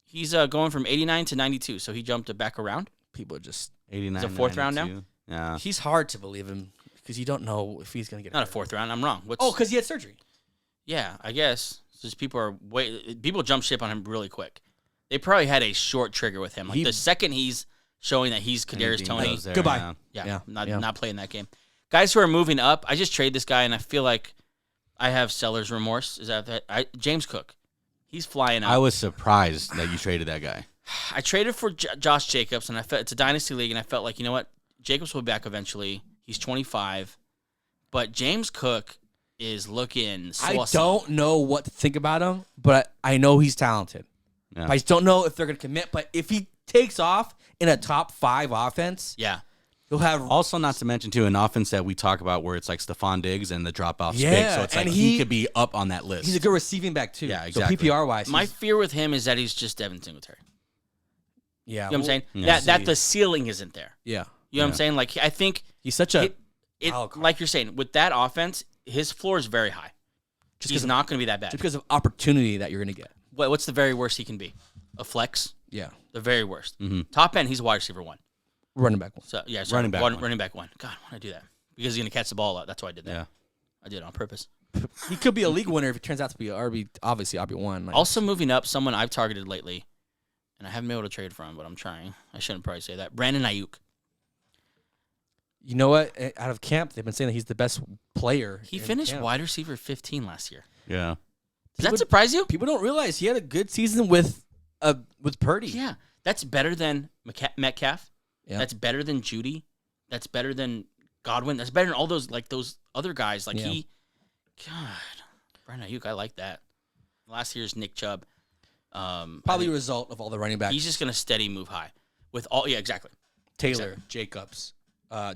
Speaker 2: He's going from 89 to 92, so he jumped it back around.
Speaker 4: People just
Speaker 3: 89.
Speaker 2: He's a fourth round now?
Speaker 3: 92. Yeah.
Speaker 4: he's hard to believe him because you don't know if he's gonna get
Speaker 2: Not a
Speaker 4: hurt.
Speaker 2: fourth round. I'm wrong. What's,
Speaker 4: Oh, because he had surgery.
Speaker 2: yeah, I guess. It's just people jump ship on him really quick. They probably had a short trigger with him. Like
Speaker 4: He-
Speaker 2: the second he's showing that he's Kadarius
Speaker 3: Anything
Speaker 2: Toney,
Speaker 3: goes there,
Speaker 4: Goodbye.
Speaker 3: yeah.
Speaker 2: yeah, not playing that game. Guys who are moving up, I just trade this guy, and I feel like I have seller's remorse. Is that James Cook? He's flying up.
Speaker 3: I was surprised that you traded that guy.
Speaker 2: I traded for Josh Jacobs, and I felt it's a dynasty league, and I felt like, you know what, Jacobs will be back eventually. He's 25, but James Cook is looking.
Speaker 4: I
Speaker 2: saucy.
Speaker 4: don't know what to think about him, but I know he's talented.
Speaker 3: Yeah.
Speaker 4: I just don't know if they're gonna commit. But if he takes off in a top 5 offense,
Speaker 2: Yeah,
Speaker 4: he'll have.
Speaker 3: Also, not to mention, too, an offense that we talk about where it's like Stephon Diggs and the drop-off's big.
Speaker 4: Yeah,
Speaker 3: So it's like
Speaker 4: and
Speaker 3: he
Speaker 4: he
Speaker 3: could be up on that list.
Speaker 4: He's a good receiving back too.
Speaker 3: Yeah,
Speaker 4: So
Speaker 3: exactly.
Speaker 4: PPR wise,
Speaker 2: my fear with him is that he's just Devin Singletary.
Speaker 4: yeah,
Speaker 2: You know what I'm saying?
Speaker 3: yeah.
Speaker 2: That the ceiling isn't there.
Speaker 4: Yeah,
Speaker 2: You know what I'm
Speaker 3: Yeah.
Speaker 2: saying? Like I think
Speaker 4: he's such a
Speaker 2: it
Speaker 4: wild card.
Speaker 2: like you're saying with that offense, his floor is very high.
Speaker 4: Just
Speaker 2: He's
Speaker 4: 'cause of-
Speaker 2: not going to be that bad.
Speaker 4: just because of opportunity that you're gonna get.
Speaker 2: What's the very worst he can be? A flex.
Speaker 4: Yeah,
Speaker 2: The very worst.
Speaker 3: Mhm.
Speaker 2: Top end, he's a wide receiver 1.
Speaker 4: running back one.
Speaker 2: So yeah, sorry,
Speaker 3: Running back one.
Speaker 2: running back 1. God, why would I do that? Because he's gonna catch the ball out. That's why I did that.
Speaker 3: Yeah.
Speaker 2: I did it on purpose.
Speaker 4: He could be a league winner if it turns out to be obviously RB1. Like,
Speaker 2: Also moving up, someone I've targeted lately, and I haven't been able to trade for him, but I'm trying. I shouldn't probably say that. Brandon Ayuk.
Speaker 4: you know what? Out of camp, they've been saying that he's the best player.
Speaker 2: He
Speaker 4: in
Speaker 2: finished
Speaker 4: camp.
Speaker 2: wide receiver 15 last year.
Speaker 3: Yeah.
Speaker 2: Does that surprise you?
Speaker 4: People don't realize he had a good season with Purdy.
Speaker 2: Yeah, that's better than Metcalf.
Speaker 4: Yeah.
Speaker 2: That's better than Judy. That's better than Godwin. That's better than all those other guys. Like
Speaker 4: Yeah.
Speaker 2: God, Brandon Ayuk. I like that. Last year's Nick Chubb.
Speaker 4: Probably
Speaker 2: I
Speaker 4: a
Speaker 2: think
Speaker 4: result of all the running backs.
Speaker 2: he's just gonna steady move high with all. Yeah, exactly.
Speaker 4: Taylor,
Speaker 2: Exactly.
Speaker 4: Jacobs,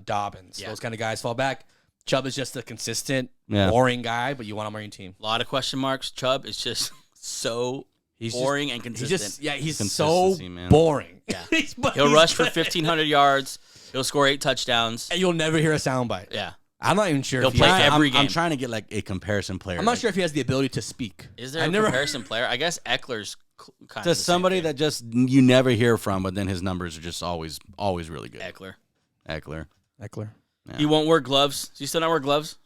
Speaker 4: Dobbins,
Speaker 2: Yeah.
Speaker 4: those kind of guys fall back. Chubb is just a consistent,
Speaker 3: Yeah.
Speaker 4: boring guy, but you want him on your team.
Speaker 2: A lot of question marks. Chubb is just so
Speaker 4: He's
Speaker 2: boring and
Speaker 4: He's
Speaker 2: consistent.
Speaker 4: just he's so
Speaker 3: Consistency, man.
Speaker 4: boring.
Speaker 2: Yeah.
Speaker 4: But
Speaker 2: He'll
Speaker 4: he's
Speaker 2: rush for
Speaker 4: good.
Speaker 2: 1,500 yards. He'll score 8 touchdowns.
Speaker 4: and you'll never hear a soundbite.
Speaker 2: Yeah.
Speaker 4: I'm not even sure.
Speaker 2: He'll
Speaker 4: if he
Speaker 2: play
Speaker 4: has,
Speaker 2: every
Speaker 3: I'm
Speaker 2: game.
Speaker 3: trying to get like a comparison player.
Speaker 4: I'm not
Speaker 3: like,
Speaker 4: sure if he has the ability to speak.
Speaker 2: Is there
Speaker 4: I've
Speaker 2: a
Speaker 4: never-
Speaker 2: comparison player? I guess Eckler's kind of
Speaker 3: to
Speaker 2: the same
Speaker 3: somebody
Speaker 2: thing.
Speaker 3: that just you never hear from, but then his numbers are just always really good.
Speaker 2: Eckler.
Speaker 3: Eckler.
Speaker 4: Eckler.
Speaker 3: Yeah.
Speaker 2: He won't wear gloves. Does he still not wear gloves?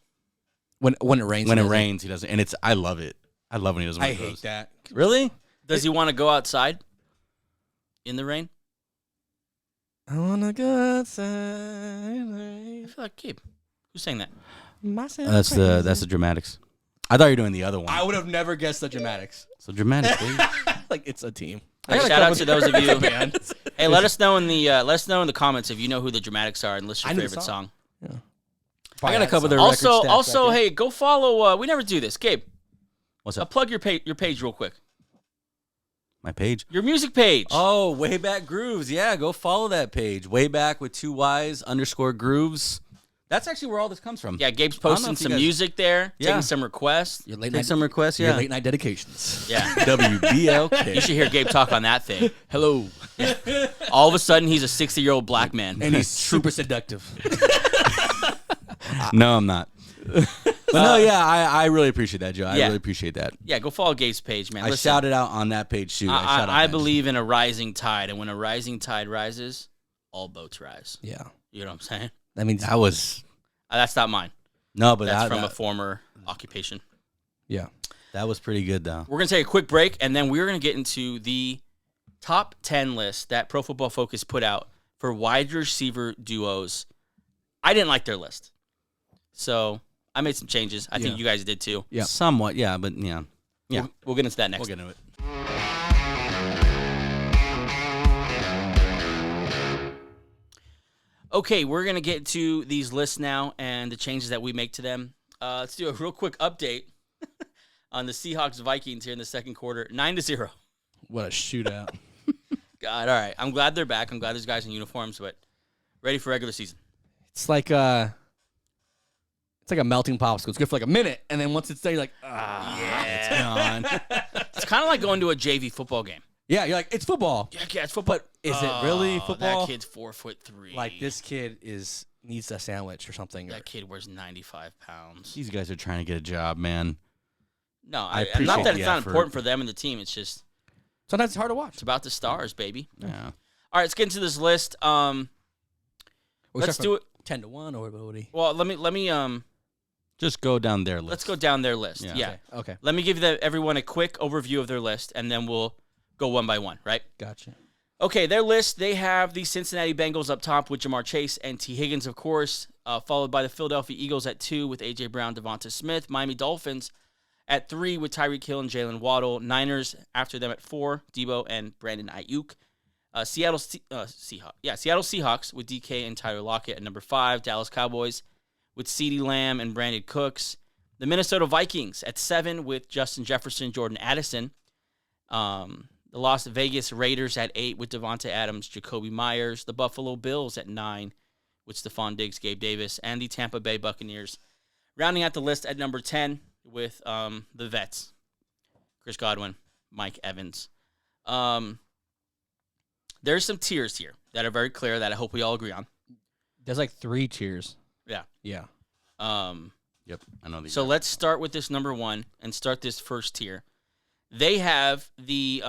Speaker 4: When it rains.
Speaker 3: When
Speaker 4: he
Speaker 3: it
Speaker 4: doesn't.
Speaker 3: rains, he doesn't, and it's I love it. I love when he doesn't.
Speaker 4: I
Speaker 3: wear
Speaker 4: hate
Speaker 3: gloves.
Speaker 4: that.
Speaker 3: Really?
Speaker 2: Does he want to go outside in the rain?
Speaker 4: I wanna go outside.
Speaker 2: I feel like Gabe. Who's saying that?
Speaker 3: That's the dramatics. I thought you were doing the other one.
Speaker 4: I would have never guessed the dramatics.
Speaker 3: So dramatic. Dude.
Speaker 4: Like it's a team.
Speaker 2: Hey, shout out to those of you. Hey, let us know in the comments if you know who the dramatics are and list your
Speaker 4: I knew the
Speaker 2: favorite song.
Speaker 3: I got a couple of their
Speaker 2: Also,
Speaker 3: record stats
Speaker 2: also,
Speaker 3: back here.
Speaker 2: hey, go follow. We never do this, Gabe.
Speaker 3: What's up?
Speaker 2: Plug your page real quick.
Speaker 3: My page.
Speaker 2: Your music page.
Speaker 3: Oh, Way Back Grooves. Yeah, go follow that page. Way Back with 2 Y's _grooves. That's actually where all this comes from.
Speaker 2: Yeah, Gabe's
Speaker 3: I don't know
Speaker 2: posting
Speaker 3: if you
Speaker 2: some
Speaker 3: guys-
Speaker 2: music there,
Speaker 3: Yeah.
Speaker 2: taking some requests.
Speaker 4: Your late
Speaker 3: Take
Speaker 4: night,
Speaker 3: some requests.
Speaker 4: your
Speaker 3: Yeah.
Speaker 4: late night dedications.
Speaker 2: Yeah,
Speaker 3: WBLK.
Speaker 2: you should hear Gabe talk on that thing.
Speaker 4: Hello.
Speaker 2: All of a sudden, he's a 60-year-old black man.
Speaker 4: And he's super seductive.
Speaker 3: No, I'm not. But no, yeah, I really appreciate that, Joe. I
Speaker 2: Yeah.
Speaker 3: really appreciate that.
Speaker 2: Yeah, go follow Gabe's page, man.
Speaker 3: I
Speaker 2: Listen,
Speaker 3: shouted out on that page too. shout out
Speaker 2: I
Speaker 3: that.
Speaker 2: believe in a rising tide, and when a rising tide rises, all boats rise.
Speaker 4: Yeah.
Speaker 2: You know what I'm saying?
Speaker 4: That means
Speaker 3: That was
Speaker 2: That's not mine.
Speaker 3: no, but
Speaker 2: That's
Speaker 3: that,
Speaker 2: from a
Speaker 3: that,
Speaker 2: former occupation.
Speaker 4: yeah.
Speaker 3: that was pretty good though.
Speaker 2: We're going to take a quick break, and then we're going to get into the top 10 list that Pro Football Focus put out for wide receiver duos. I didn't like their list. So I made some changes. I think
Speaker 4: Yeah.
Speaker 2: you guys did too.
Speaker 4: Yeah.
Speaker 3: Somewhat, yeah, but yeah. Yeah.
Speaker 2: We'll get into that next.
Speaker 3: We'll get into it.
Speaker 2: Okay, we're going to get to these lists now and the changes that we make to them. Let's do a real quick update on the Seahawks-Vikings here in the second quarter. 9-0.
Speaker 4: What a shootout.
Speaker 2: God, all right. I'm glad they're back. I'm glad there's guys in uniforms, but ready for regular season.
Speaker 4: It's like a melting popsicle. It's good for like a minute, and then once it's there, you're like,
Speaker 3: It's gone.
Speaker 2: It's kind of like going to a JV football game.
Speaker 4: yeah, you're like, it's football.
Speaker 2: Yeah, it's football.
Speaker 4: But is it really football?
Speaker 2: That kid's 4'3".
Speaker 4: Like this kid needs a sandwich or something.
Speaker 2: That kid weighs 95 pounds.
Speaker 3: These guys are trying to get a job, man.
Speaker 2: No,
Speaker 3: I
Speaker 2: not
Speaker 3: appreciate
Speaker 2: that
Speaker 3: the
Speaker 2: it's not
Speaker 3: effort.
Speaker 2: important for them and the team. It's just
Speaker 4: Sometimes it's hard to watch.
Speaker 2: it's about the stars, baby.
Speaker 3: Yeah.
Speaker 2: All right, let's get into this list. Let's do it.
Speaker 4: 10-1 or what would he?
Speaker 2: Well, let me
Speaker 3: Just go down their list.
Speaker 2: let's go down their list.
Speaker 3: Yeah.
Speaker 2: Yeah.
Speaker 4: Okay.
Speaker 2: Let me give everyone a quick overview of their list, and then we'll go one by one, right?
Speaker 4: Gotcha.
Speaker 2: Okay, their list, they have the Cincinnati Bengals up top with Jamar Chase and T. Higgins, of course, followed by the Philadelphia Eagles at 2 with A.J. Brown, Devonta Smith. Miami Dolphins at 3 with Tyreek Hill and Jalen Waddle. Niners after them at 4, Debo and Brandon Ayuk. Seattle Seahawks with DK and Tyler Lockett at number 5. Dallas Cowboys with CeeDee Lamb and Brandon Cooks. The Minnesota Vikings at 7 with Justin Jefferson, Jordan Addison. The Las Vegas Raiders at 8 with Devonta Adams, Jacoby Myers. The Buffalo Bills at 9 with Stephon Diggs, Gabe Davis. And the Tampa Bay Buccaneers rounding out the list at number 10 with the vets, Chris Godwin, Mike Evans. There's some tiers here that are very clear that I hope we all agree on.
Speaker 4: There's like 3 tiers.
Speaker 2: Yeah.
Speaker 4: Yeah.
Speaker 3: Yep, I know these.
Speaker 2: So let's start with this number 1 and start this first tier. They have the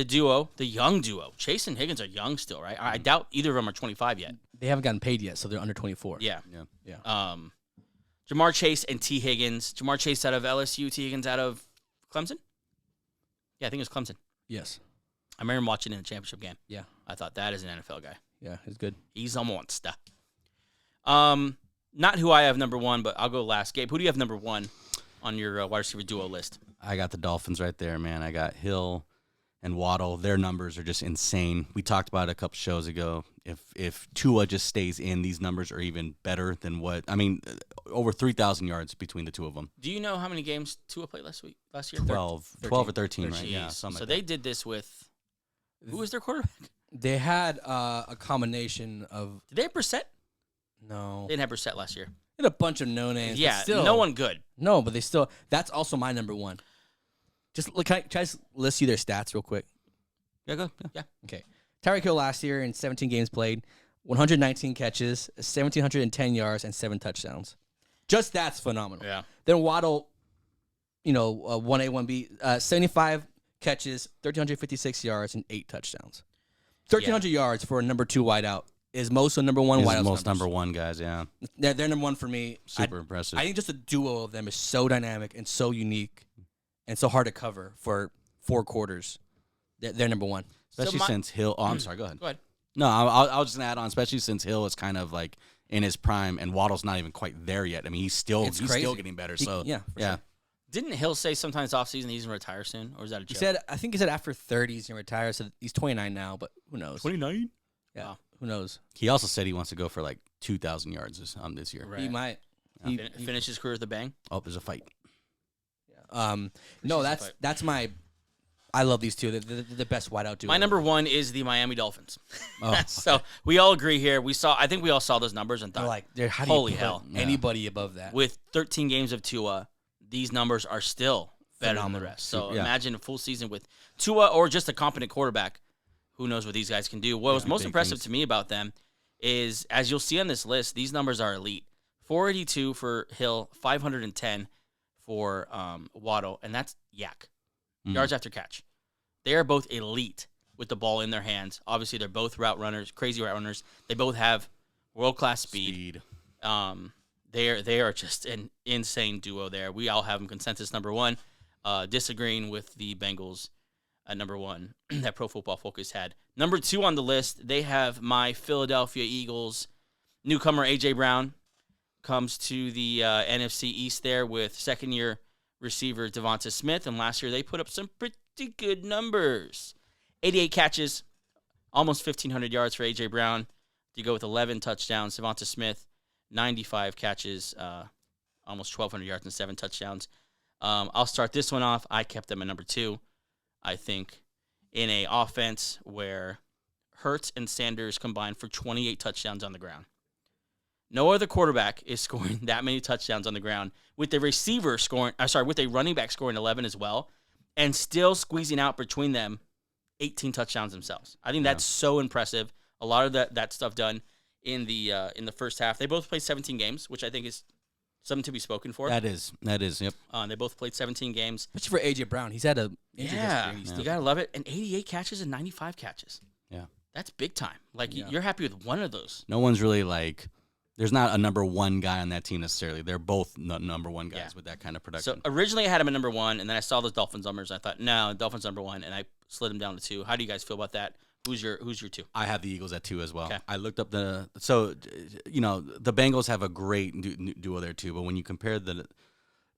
Speaker 2: duo, the young duo. Chase and Higgins are young still, right? I doubt either of them are 25 yet.
Speaker 4: They haven't gotten paid yet, so they're under 24.
Speaker 2: Yeah.
Speaker 4: Yeah.
Speaker 2: Jamar Chase and T. Higgins. Jamar Chase out of LSU, T. Higgins out of Clemson? Yeah, I think it was Clemson.
Speaker 4: Yes.
Speaker 2: I remember him watching in the championship game.
Speaker 4: Yeah.
Speaker 2: I thought that is an NFL guy.
Speaker 4: Yeah, he's good.
Speaker 2: He's a monster. Not who I have number 1, but I'll go last. Gabe, who do you have number 1 on your wide receiver duo list?
Speaker 3: I got the Dolphins right there, man. I got Hill and Waddle. Their numbers are just insane. We talked about it a couple shows ago. If Tua just stays in, these numbers are even better than what over 3,000 yards between the two of them.
Speaker 2: Do you know how many games Tua played last year?
Speaker 3: 12 or 13, right? Yeah,
Speaker 2: Jeez.
Speaker 3: something
Speaker 2: So
Speaker 3: like
Speaker 2: they
Speaker 3: that.
Speaker 2: did this with who was their quarterback?
Speaker 4: They had a combination of
Speaker 2: Did they have Brissett?
Speaker 4: no.
Speaker 2: They didn't have Brissett last year.
Speaker 4: They had a bunch of no names.
Speaker 2: Yeah,
Speaker 4: but still,
Speaker 2: no one good.
Speaker 4: No, but they still. That's also my number 1. Just look. Can I just list you their stats real quick?
Speaker 3: Yeah, go. Yeah.
Speaker 4: Okay. Tyreek Hill last year in 17 games played, 119 catches, 1,710 yards, and 7 touchdowns. Just that's phenomenal.
Speaker 2: Yeah.
Speaker 4: Then Waddle, 1A, 1B, 75 catches, 1,356 yards, and 8 touchdowns. 1,300 yards for a number 2 wideout is most of number 1
Speaker 3: He's
Speaker 4: wideouts.
Speaker 3: most number 1 guys, yeah.
Speaker 4: They're number 1 for me.
Speaker 3: Super impressive.
Speaker 4: I think just the duo of them is so dynamic and so unique and so hard to cover for 4 quarters. They're number 1.
Speaker 3: Especially since Hill. Oh, I'm sorry. Go ahead.
Speaker 2: Go ahead.
Speaker 3: No, I was just gonna add on. Especially since Hill is kind of like in his prime, and Waddle's not even quite there yet. I mean, he's still getting better. So
Speaker 4: yeah.
Speaker 2: Didn't Hill say sometimes offseason he's going to retire soon? Or is that a joke?
Speaker 4: I think he said after 30 he's going to retire. So he's 29 now, but who knows?
Speaker 2: 29?
Speaker 4: Yeah.
Speaker 2: Wow.
Speaker 4: Who knows?
Speaker 3: He also said he wants to go for like 2,000 yards this year.
Speaker 2: Right.
Speaker 4: He might.
Speaker 2: Finish his career with a bang?
Speaker 3: Oh, there's a fight.
Speaker 4: No, that's my. I love these two. They're the best wideout duo.
Speaker 2: My number 1 is the Miami Dolphins.
Speaker 3: Oh.
Speaker 2: So we all agree here. I think we all saw those numbers and thought,
Speaker 4: How do you
Speaker 2: holy
Speaker 4: put
Speaker 2: hell.
Speaker 4: anybody above that?
Speaker 2: With 13 games of Tua, these numbers are still better than the
Speaker 4: Phenomenal.
Speaker 2: rest. So
Speaker 3: Yeah.
Speaker 2: imagine a full season with Tua or just a competent quarterback. Who knows what these guys can do? What was most
Speaker 3: big
Speaker 2: impressive
Speaker 3: things.
Speaker 2: to me about them is, as you'll see on this list, these numbers are elite. 482 for Hill, 510 for Waddle, and that's yak. Yards after catch. They are both elite with the ball in their hands. Obviously, they're both route runners, crazy route runners. They both have world-class speed. They are just an insane duo there. We all have them consensus number 1, disagreeing with the Bengals at number 1 that Pro Football Focus had. Number 2 on the list, they have my Philadelphia Eagles newcomer A.J. Brown. Comes to the NFC East there with second-year receiver Devonta Smith, and last year they put up some pretty good numbers. 88 catches, almost 1,500 yards for A.J. Brown. You go with 11 touchdowns. Devonta Smith, 95 catches, almost 1,200 yards and 7 touchdowns. I'll start this one off. I kept them at number 2. I think in a offense where Hurts and Sanders combined for 28 touchdowns on the ground. No other quarterback is scoring that many touchdowns on the ground, with a running back scoring 11 as well, and still squeezing out between them 18 touchdowns themselves. I think that's so impressive. A lot of that stuff done in the first half. They both played 17 games, which I think is something to be spoken for.
Speaker 3: That is, yep.
Speaker 2: They both played 17 games.
Speaker 4: Especially for A.J. Brown. He's had a injury history.
Speaker 2: You got to love it. And 88 catches and 95 catches.
Speaker 3: Yeah.
Speaker 2: That's big time. Like, you're happy with one of those.
Speaker 3: No one's really like, there's not a number 1 guy on that team necessarily. They're both number 1 guys with that kind of production.
Speaker 2: So originally I had him at number 1, and then I saw those Dolphins numbers. And I thought, no, Dolphins number 1, and I slid him down to 2. How do you guys feel about that? Who's your 2?
Speaker 3: I have the Eagles at 2 as well.
Speaker 2: Okay.
Speaker 3: I looked up the Bengals have a great duo there too, but when you compare the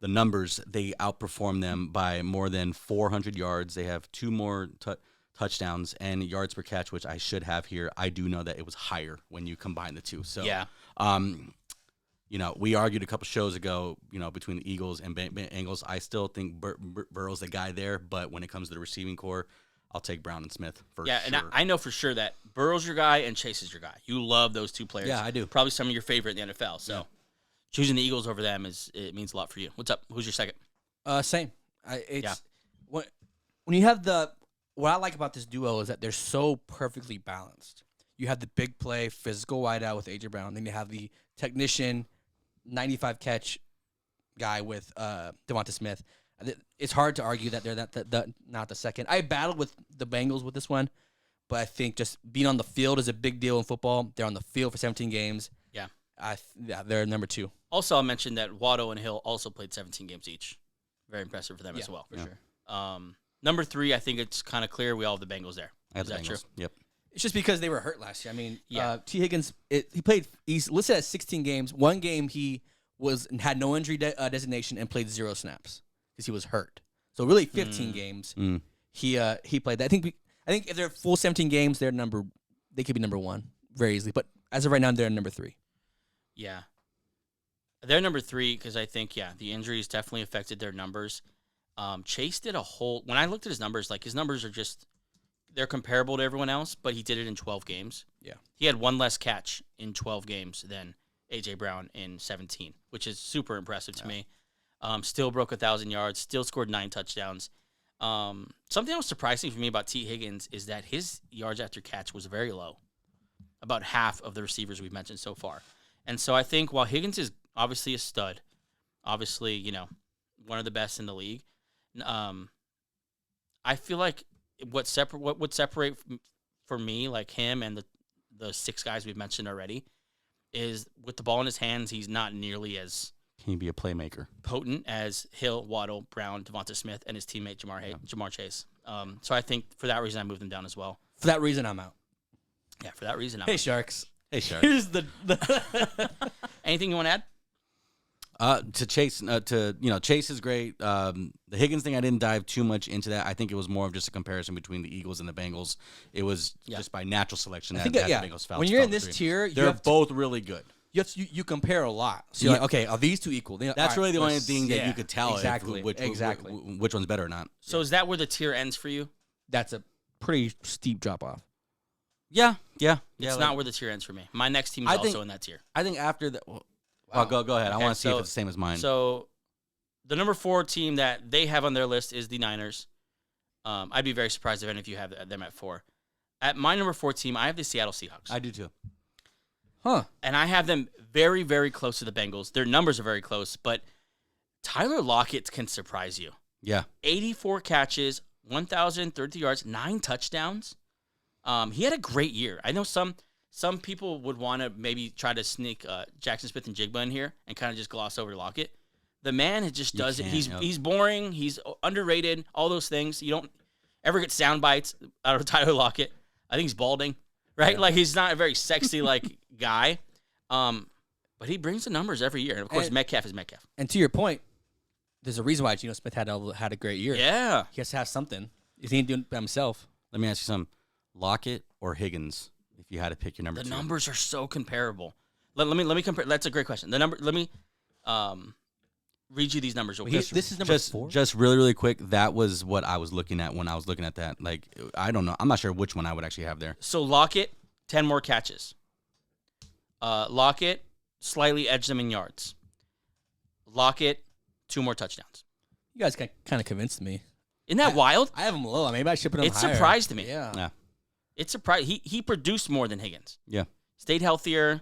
Speaker 3: numbers, they outperform them by more than 400 yards. They have 2 more touchdowns and yards per catch, which I should have here. I do know that it was higher when you combine the 2. So
Speaker 2: yeah.
Speaker 3: We argued a couple shows ago, between the Eagles and Bengals. I still think Burrow's the guy there, but when it comes to the receiving core, I'll take Brown and Smith for sure.
Speaker 2: And I know for sure that Burrow's your guy and Chase is your guy. You love those 2 players.
Speaker 3: Yeah, I do.
Speaker 2: Probably some of your favorite in the NFL. So choosing the Eagles over them it means a lot for you. What's up? Who's your second?
Speaker 4: Same. When you have what I like about this duo is that they're so perfectly balanced. You have the big play, physical wideout with A.J. Brown. Then you have the technician, 95 catch guy with Devonta Smith. It's hard to argue that they're not the second. I battled with the Bengals with this one, but I think just being on the field is a big deal in football. They're on the field for 17 games.
Speaker 2: Yeah.
Speaker 4: They're number 2.
Speaker 2: Also, I'll mention that Waddle and Hill also played 17 games each. Very impressive for them as well.
Speaker 4: For sure.
Speaker 2: Number 3, I think it's kind of clear we all have the Bengals there. Is that true?
Speaker 3: Yep.
Speaker 4: It's just because they were hurt last year. I mean,
Speaker 2: Yeah.
Speaker 4: T. Higgins, he's listed at 16 games. One game he had no injury designation and played 0 snaps because he was hurt. So really 15 games he played that. I think if they're full 17 games, they could be number 1 very easily. But as of right now, they're number 3.
Speaker 2: Yeah. They're number 3 because I think, the injuries definitely affected their numbers. Chase did when I looked at his numbers, like his numbers are just, they're comparable to everyone else, but he did it in 12 games.
Speaker 4: Yeah.
Speaker 2: He had 1 less catch in 12 games than A.J. Brown in 17, which is super impressive to me. Still broke 1,000 yards, still scored 9 touchdowns. Something that was surprising for me about T. Higgins is that his yards after catch was very low, about half of the receivers we've mentioned so far. And so I think while Higgins is Obviously a stud. Obviously, one of the best in the league. I feel like what would separate for me, like him and the 6 guys we've mentioned already, is with the ball in his hands, he's not nearly as
Speaker 3: Can he be a playmaker?
Speaker 2: potent as Hill, Waddle, Brown, Devonta Smith, and his teammate Jamar Chase. So I think for that reason I moved him down as well.
Speaker 4: For that reason, I'm out.
Speaker 2: Yeah, for that reason I'm
Speaker 4: Hey,
Speaker 2: out.
Speaker 4: Sharks.
Speaker 3: Hey, Shark.
Speaker 4: Here's the
Speaker 2: Anything you want to add?
Speaker 3: To Chase, Chase is great. The Higgins thing, I didn't dive too much into that. I think it was more of just a comparison between the Eagles and the Bengals. It was just by natural selection that the Bengals fell.
Speaker 4: When you're in this tier,
Speaker 3: they're both really good.
Speaker 4: You compare a lot. So you're like, okay, are these two equal?
Speaker 3: That's really the only thing that you could tell
Speaker 4: exactly
Speaker 3: which one's better or not.
Speaker 2: So is that where the tier ends for you?
Speaker 4: That's a pretty steep drop off.
Speaker 3: Yeah.
Speaker 2: It's not where the tier ends for me. My next team is also in that tier.
Speaker 3: I think after the. Well, go ahead.
Speaker 2: Okay,
Speaker 3: I want to see if it's the same as mine.
Speaker 2: So the number 4 team that they have on their list is the Niners. I'd be very surprised if any of you have them at 4. At my number 4 team, I have the Seattle Seahawks.
Speaker 3: I do too.
Speaker 4: Huh.
Speaker 2: And I have them very, very close to the Bengals. Their numbers are very close, but Tyler Lockett can surprise you.
Speaker 3: Yeah.
Speaker 2: 84 catches, 1,030 yards, 9 touchdowns. He had a great year. I know some people would want to maybe try to sneak Jackson Smith and Jigba in here and kind of just gloss over Lockett. The man just does it. He's boring. He's underrated. All those things. You don't ever get sound bites out of Tyler Lockett. I think he's balding, right? Yeah. Like he's not a very sexy guy. But he brings the numbers every year. And of course, Metcalf is Metcalf.
Speaker 4: And to your point, there's a reason why Geno Smith had a great year.
Speaker 2: Yeah,
Speaker 4: he has to have something. He ain't doing it by himself.
Speaker 3: Let me ask you something: Lockett or Higgins? If you had to pick your number 2.
Speaker 2: The numbers are so comparable. Let me compare. That's a great question. Let me read you these numbers.
Speaker 4: This is number 4?
Speaker 3: Just really, really quick. That was what I was looking at when I was looking at that. Like, I don't know. I'm not sure which one I would actually have there.
Speaker 2: So Lockett, 10 more catches. Lockett slightly edged them in yards. Lockett, 2 more touchdowns.
Speaker 4: You guys kind of convinced me.
Speaker 2: Isn't that wild?
Speaker 4: I have him low. Maybe I should put him higher.
Speaker 2: It surprised me.
Speaker 4: Yeah.
Speaker 2: It surprised. He produced more than Higgins.
Speaker 3: Yeah.
Speaker 2: Stayed healthier.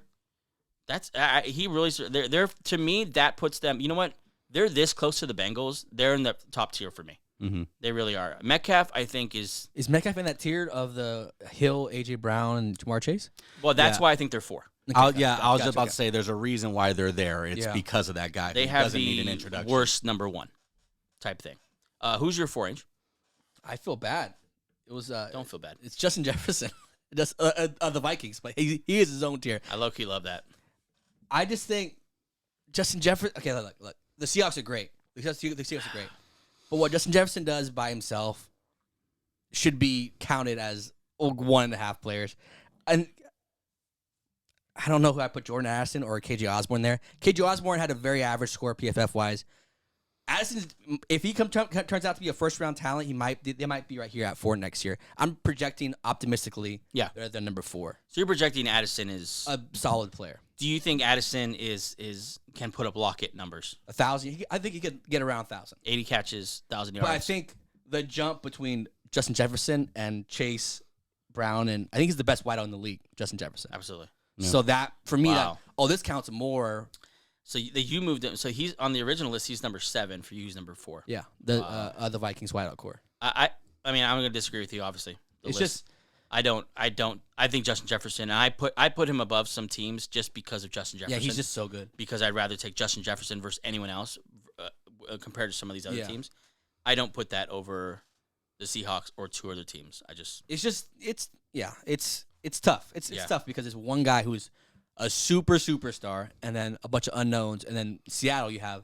Speaker 2: That's he really. They're to me that puts them. You know what? They're this close to the Bengals. They're in the top tier for me.
Speaker 3: Mm-hmm.
Speaker 2: They really are. Metcalf, I think, is
Speaker 4: Metcalf in that tier of the Hill, AJ Brown, and Jamar Chase?
Speaker 2: Well, that's why I think they're 4.
Speaker 3: I was about to say there's a reason why they're there. It's because of that guy.
Speaker 2: They
Speaker 3: have need an introduction.
Speaker 2: Worst number 1 type thing. Who's your 4 inch?
Speaker 4: I feel bad. It was
Speaker 2: don't feel bad.
Speaker 4: It's Justin Jefferson. Just the Vikings, but he is his own tier.
Speaker 2: I low-key love that.
Speaker 4: I just think Justin Jefferson. Okay, look. The Seahawks are great. The Seahawks are great. But what Justin Jefferson does by himself should be counted as 1.5 players. And I don't know who I put Jordan Addison or KJ Osborne there. KJ Osborne had a very average score PFF wise. Addison, if he turns out to be a first-round talent, they might be right here at 4 next year. I'm projecting optimistically.
Speaker 2: Yeah,
Speaker 4: they're number 4.
Speaker 2: So you're projecting Addison is
Speaker 4: a solid player.
Speaker 2: Do you think Addison can put up Lockett numbers?
Speaker 4: 1,000. I think he could get around 1,000.
Speaker 2: 80 catches, 1,000 yards.
Speaker 4: But I think the jump between Justin Jefferson and Chase Brown, and I think he's the best wideout in the league, Justin Jefferson.
Speaker 2: Absolutely.
Speaker 4: Yeah. So that for me, this counts more.
Speaker 2: So you moved him. So he's on the original list. He's number 7 for you. He's number 4.
Speaker 4: Yeah, the Vikings wideout core.
Speaker 2: I mean, I'm going to disagree with you. Obviously, I think Justin Jefferson. And I put him above some teams just because of Justin Jefferson.
Speaker 4: Yeah, he's just so good. Because
Speaker 2: I'd rather take Justin Jefferson versus anyone else compared to some of these other teams. I don't put that over the Seahawks or 2 other teams.
Speaker 4: It's tough. It's tough because it's one guy who's a superstar, and then a bunch of unknowns, and then Seattle you have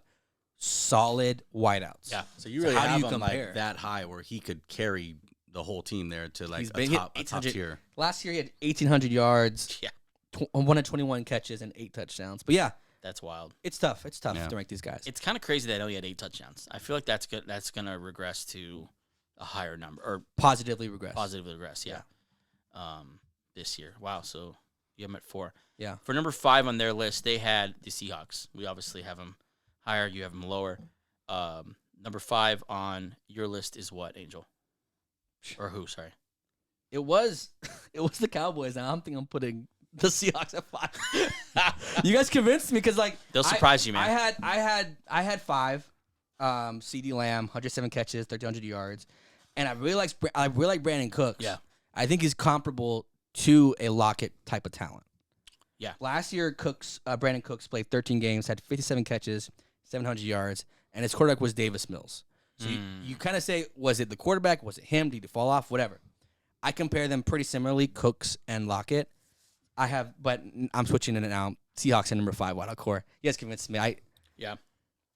Speaker 4: solid wideouts.
Speaker 3: Yeah. So you really have him like that high where he could carry the whole team there to like a top tier.
Speaker 4: Last year he had 1,800 yards.
Speaker 2: Yeah.
Speaker 4: 121 catches and 8 touchdowns. But yeah,
Speaker 2: that's wild.
Speaker 4: It's tough. It's tough to rank these guys.
Speaker 2: It's kind of crazy that he only had 8 touchdowns. I feel like that's good. That's gonna regress to a higher number or
Speaker 4: positively regress.
Speaker 2: Yeah. This year. Wow. So you have them at 4.
Speaker 4: Yeah.
Speaker 2: For number 5 on their list, they had the Seahawks. We obviously have them higher. You have them lower. Number 5 on your list is what, Angel? Or who? Sorry.
Speaker 4: It was the Cowboys. Now I'm thinking I'm putting The Seahawks at 5. You guys convinced me because like
Speaker 2: They'll surprise you, man.
Speaker 4: I had 5. CD Lamb, 107 catches, 1,300 yards, and I really like Brandon Cooks.
Speaker 2: Yeah.
Speaker 4: I think he's comparable to a Lockett type of talent.
Speaker 2: Yeah.
Speaker 4: Last year, Brandon Cooks played 13 games, had 57 catches, 700 yards, and his quarterback was Davis Mills. So you kind of say, was it the quarterback? Was it him? Did he fall off? Whatever. I compare them pretty similarly, Cooks and Lockett. But I'm switching in it now. Seahawks at number 5, wideout core. You guys convinced me.
Speaker 2: Yeah.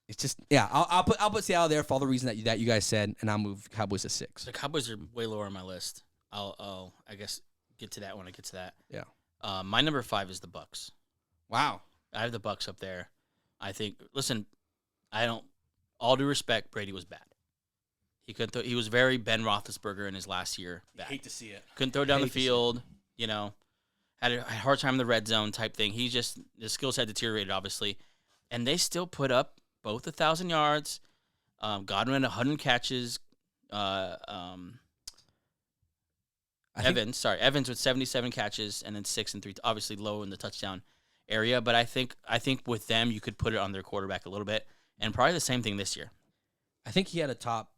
Speaker 4: It's just I'll put Seattle there for all the reasons that you guys said, and I'll move Cowboys to 6.
Speaker 2: The Cowboys are way lower on my list. I'll I guess get to that when I get to that.
Speaker 4: Yeah.
Speaker 2: My number 5 is the Bucks.
Speaker 4: Wow.
Speaker 2: I have the Bucks up there. I think. Listen, all due respect, Brady was bad. He couldn't. He was very Ben Roethlisberger in his last year. Bad.
Speaker 4: Hate to see it.
Speaker 2: Couldn't throw down the field. You know, had a hard time in the red zone type thing. His skills had deteriorated, obviously, and they still put up both 1,000 yards. Godwin 100 catches. Evans with 77 catches and then 6 and 3, obviously low in the touchdown area. But I think with them you could put it on their quarterback a little bit, and probably the same thing this year.
Speaker 4: I think he had a top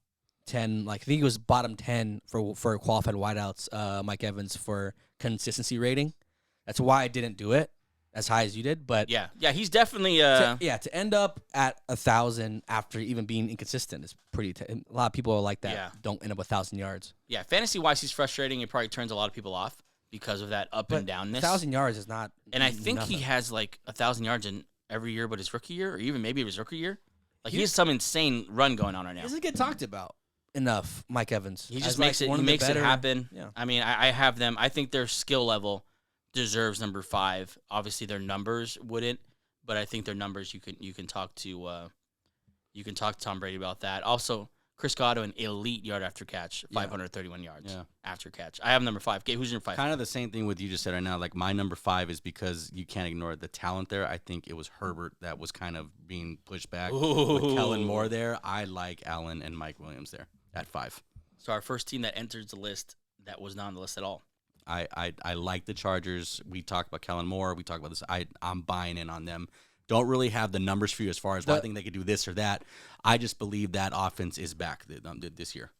Speaker 4: 10, like I think he was bottom 10 for qualified wideouts. Mike Evans for consistency rating. That's why I didn't do it as high as you did. But
Speaker 2: yeah, he's definitely
Speaker 4: to end up at 1,000 after even being inconsistent is pretty. A lot of people are like that.
Speaker 2: Yeah.
Speaker 4: Don't end up 1,000 yards.
Speaker 2: Yeah, fantasy wise, he's frustrating. It probably turns a lot of people off because of that up and downness.
Speaker 4: 1,000 yards is not.
Speaker 2: And I think
Speaker 4: nothing.
Speaker 2: he has like 1,000 yards in every year, but his rookie year, or even maybe his rookie year. Like he has some insane run going on right now.
Speaker 4: He doesn't get talked about enough, Mike Evans.
Speaker 2: He just makes it happen.
Speaker 4: Yeah.
Speaker 2: I mean, I have them. I think their skill level deserves number 5. Obviously, their numbers wouldn't, but I think their numbers you can talk to Tom Brady about that. Also, Chris Godwin, elite yard after catch, 531 yards after catch. I have number 5. Gabe, who's your 5?
Speaker 3: Kind of the same thing with you just said right now. Like my number 5 is because you can't ignore the talent there. I think it was Herbert that was kind of being pushed back with Kellen Moore there. I like Allen and Mike Williams there at 5.
Speaker 2: So our first team that enters the list that was not on the list at all.
Speaker 3: I like the Chargers. We talked about Kellen Moore. We talked about this. I'm buying in on them. Don't really have the numbers for you as far as I think they could do this or that. I just believe that offense is back this year.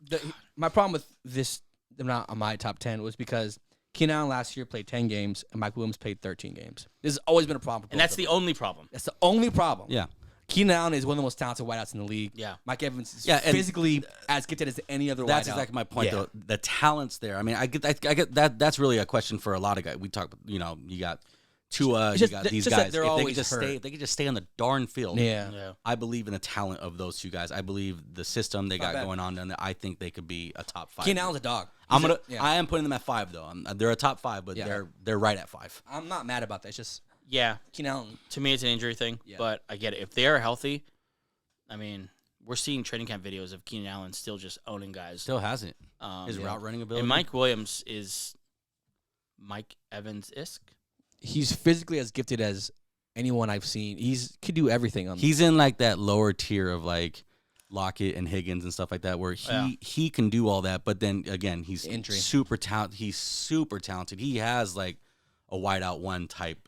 Speaker 4: My problem with this, not on my top 10, was because Keenan Allen last year played 10 games and Mike Williams played 13 games. This has always been a problem.
Speaker 2: And that's the only problem.
Speaker 4: That's the only problem.
Speaker 3: Yeah.
Speaker 4: Keenan Allen is one of the most talented wideouts in the league.
Speaker 2: Yeah.
Speaker 4: Mike Evans is physically as gifted as any other wideout.
Speaker 3: That's exactly my point, though. The talent's there. I mean, I get that. That's really a question for a lot of guys. We talk, you got Tua, you got these guys.
Speaker 4: They're always
Speaker 3: they could just stay on the darn field.
Speaker 4: Yeah.
Speaker 3: I believe in the talent of those two guys. I believe the system they got going on, and I think they could be a top 5.
Speaker 4: Keenan Allen's a dog.
Speaker 3: I am putting them at 5 though. They're a top 5, but they're right at 5.
Speaker 4: I'm not mad about that. It's just Keenan Allen.
Speaker 2: To me, it's an injury thing, but I get it. If they are healthy, I mean, we're seeing training camp videos of Keenan Allen still just owning guys.
Speaker 3: Still hasn't. His route running ability.
Speaker 2: And Mike Williams is Mike Evans-esque.
Speaker 4: He's physically as gifted as anyone I've seen. Could do everything.
Speaker 3: He's in like that lower tier of like Lockett and Higgins and stuff like that, where he can do all that. But then again, he's super talented. He's super talented. He has like a wideout 1 type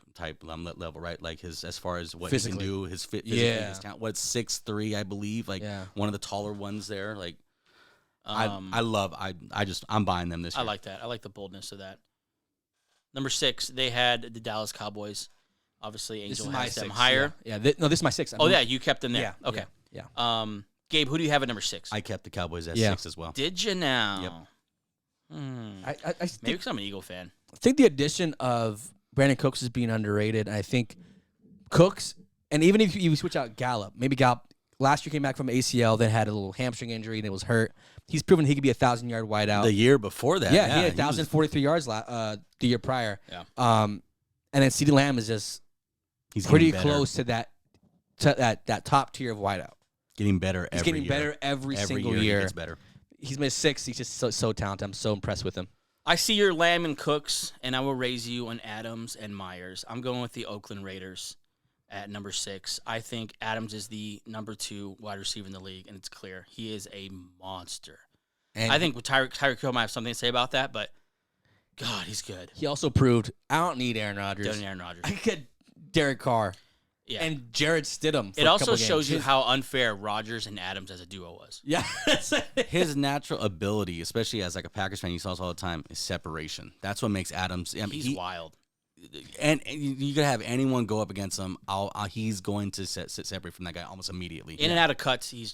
Speaker 3: level, right? Like as far as what
Speaker 4: physically.
Speaker 3: he can do, his his talent. What's 6'3", I believe, like one of the taller ones there. Like I'm buying them this year.
Speaker 2: I like that. I like the boldness of that. Number 6, they had the Dallas Cowboys. Obviously, Angel has them higher.
Speaker 4: Yeah. This is my 6.
Speaker 2: You kept them there.
Speaker 4: Yeah.
Speaker 2: Okay.
Speaker 4: Yeah.
Speaker 2: Gabe, who do you have at number 6?
Speaker 3: I kept the Cowboys at 6 as well.
Speaker 2: Did you now?
Speaker 3: Yep.
Speaker 4: I
Speaker 2: Maybe because I'm an Eagle fan.
Speaker 4: I think the addition of Brandon Cooks is being underrated. I think Cooks, and even if you switch out Gallup, maybe Gallup last year came back from ACL, then had a little hamstring injury and it was hurt. He's proven he could be 1,000-yard wideout.
Speaker 3: The year before that,
Speaker 4: he had 1,043 yards the year prior.
Speaker 2: Yeah.
Speaker 4: And then CeeDee Lamb is just pretty close to that top tier of wideout.
Speaker 3: Getting better
Speaker 4: He's getting better every single year.
Speaker 3: He gets better.
Speaker 4: He's made 6. He's just so talented. I'm so impressed with him.
Speaker 2: I see your Lamb and Cooks, and I will raise you on Adams and Myers. I'm going with the Oakland Raiders at number 6. I think Adams is the number 2 wide receiver in the league, and it's clear. He is a monster. And I think Tyreek Hill might have something to say about that, but God, he's good.
Speaker 4: He also proved I don't need Aaron Rodgers.
Speaker 2: Don't need Aaron Rodgers.
Speaker 4: I could get Derek Carr
Speaker 2: Yeah.
Speaker 4: and Jared Stidham. For
Speaker 2: It
Speaker 4: a
Speaker 2: also
Speaker 4: couple
Speaker 2: shows
Speaker 4: games.
Speaker 2: you how unfair Rodgers and Adams as a duo was.
Speaker 4: Yeah.
Speaker 3: His natural ability, especially as like a Packers fan, you saw this all the time, is separation. That's what makes Adams. I mean,
Speaker 2: He's wild.
Speaker 3: And you could have anyone go up against him. He's going to sit separate from that guy almost immediately.
Speaker 2: In and out of cuts, he's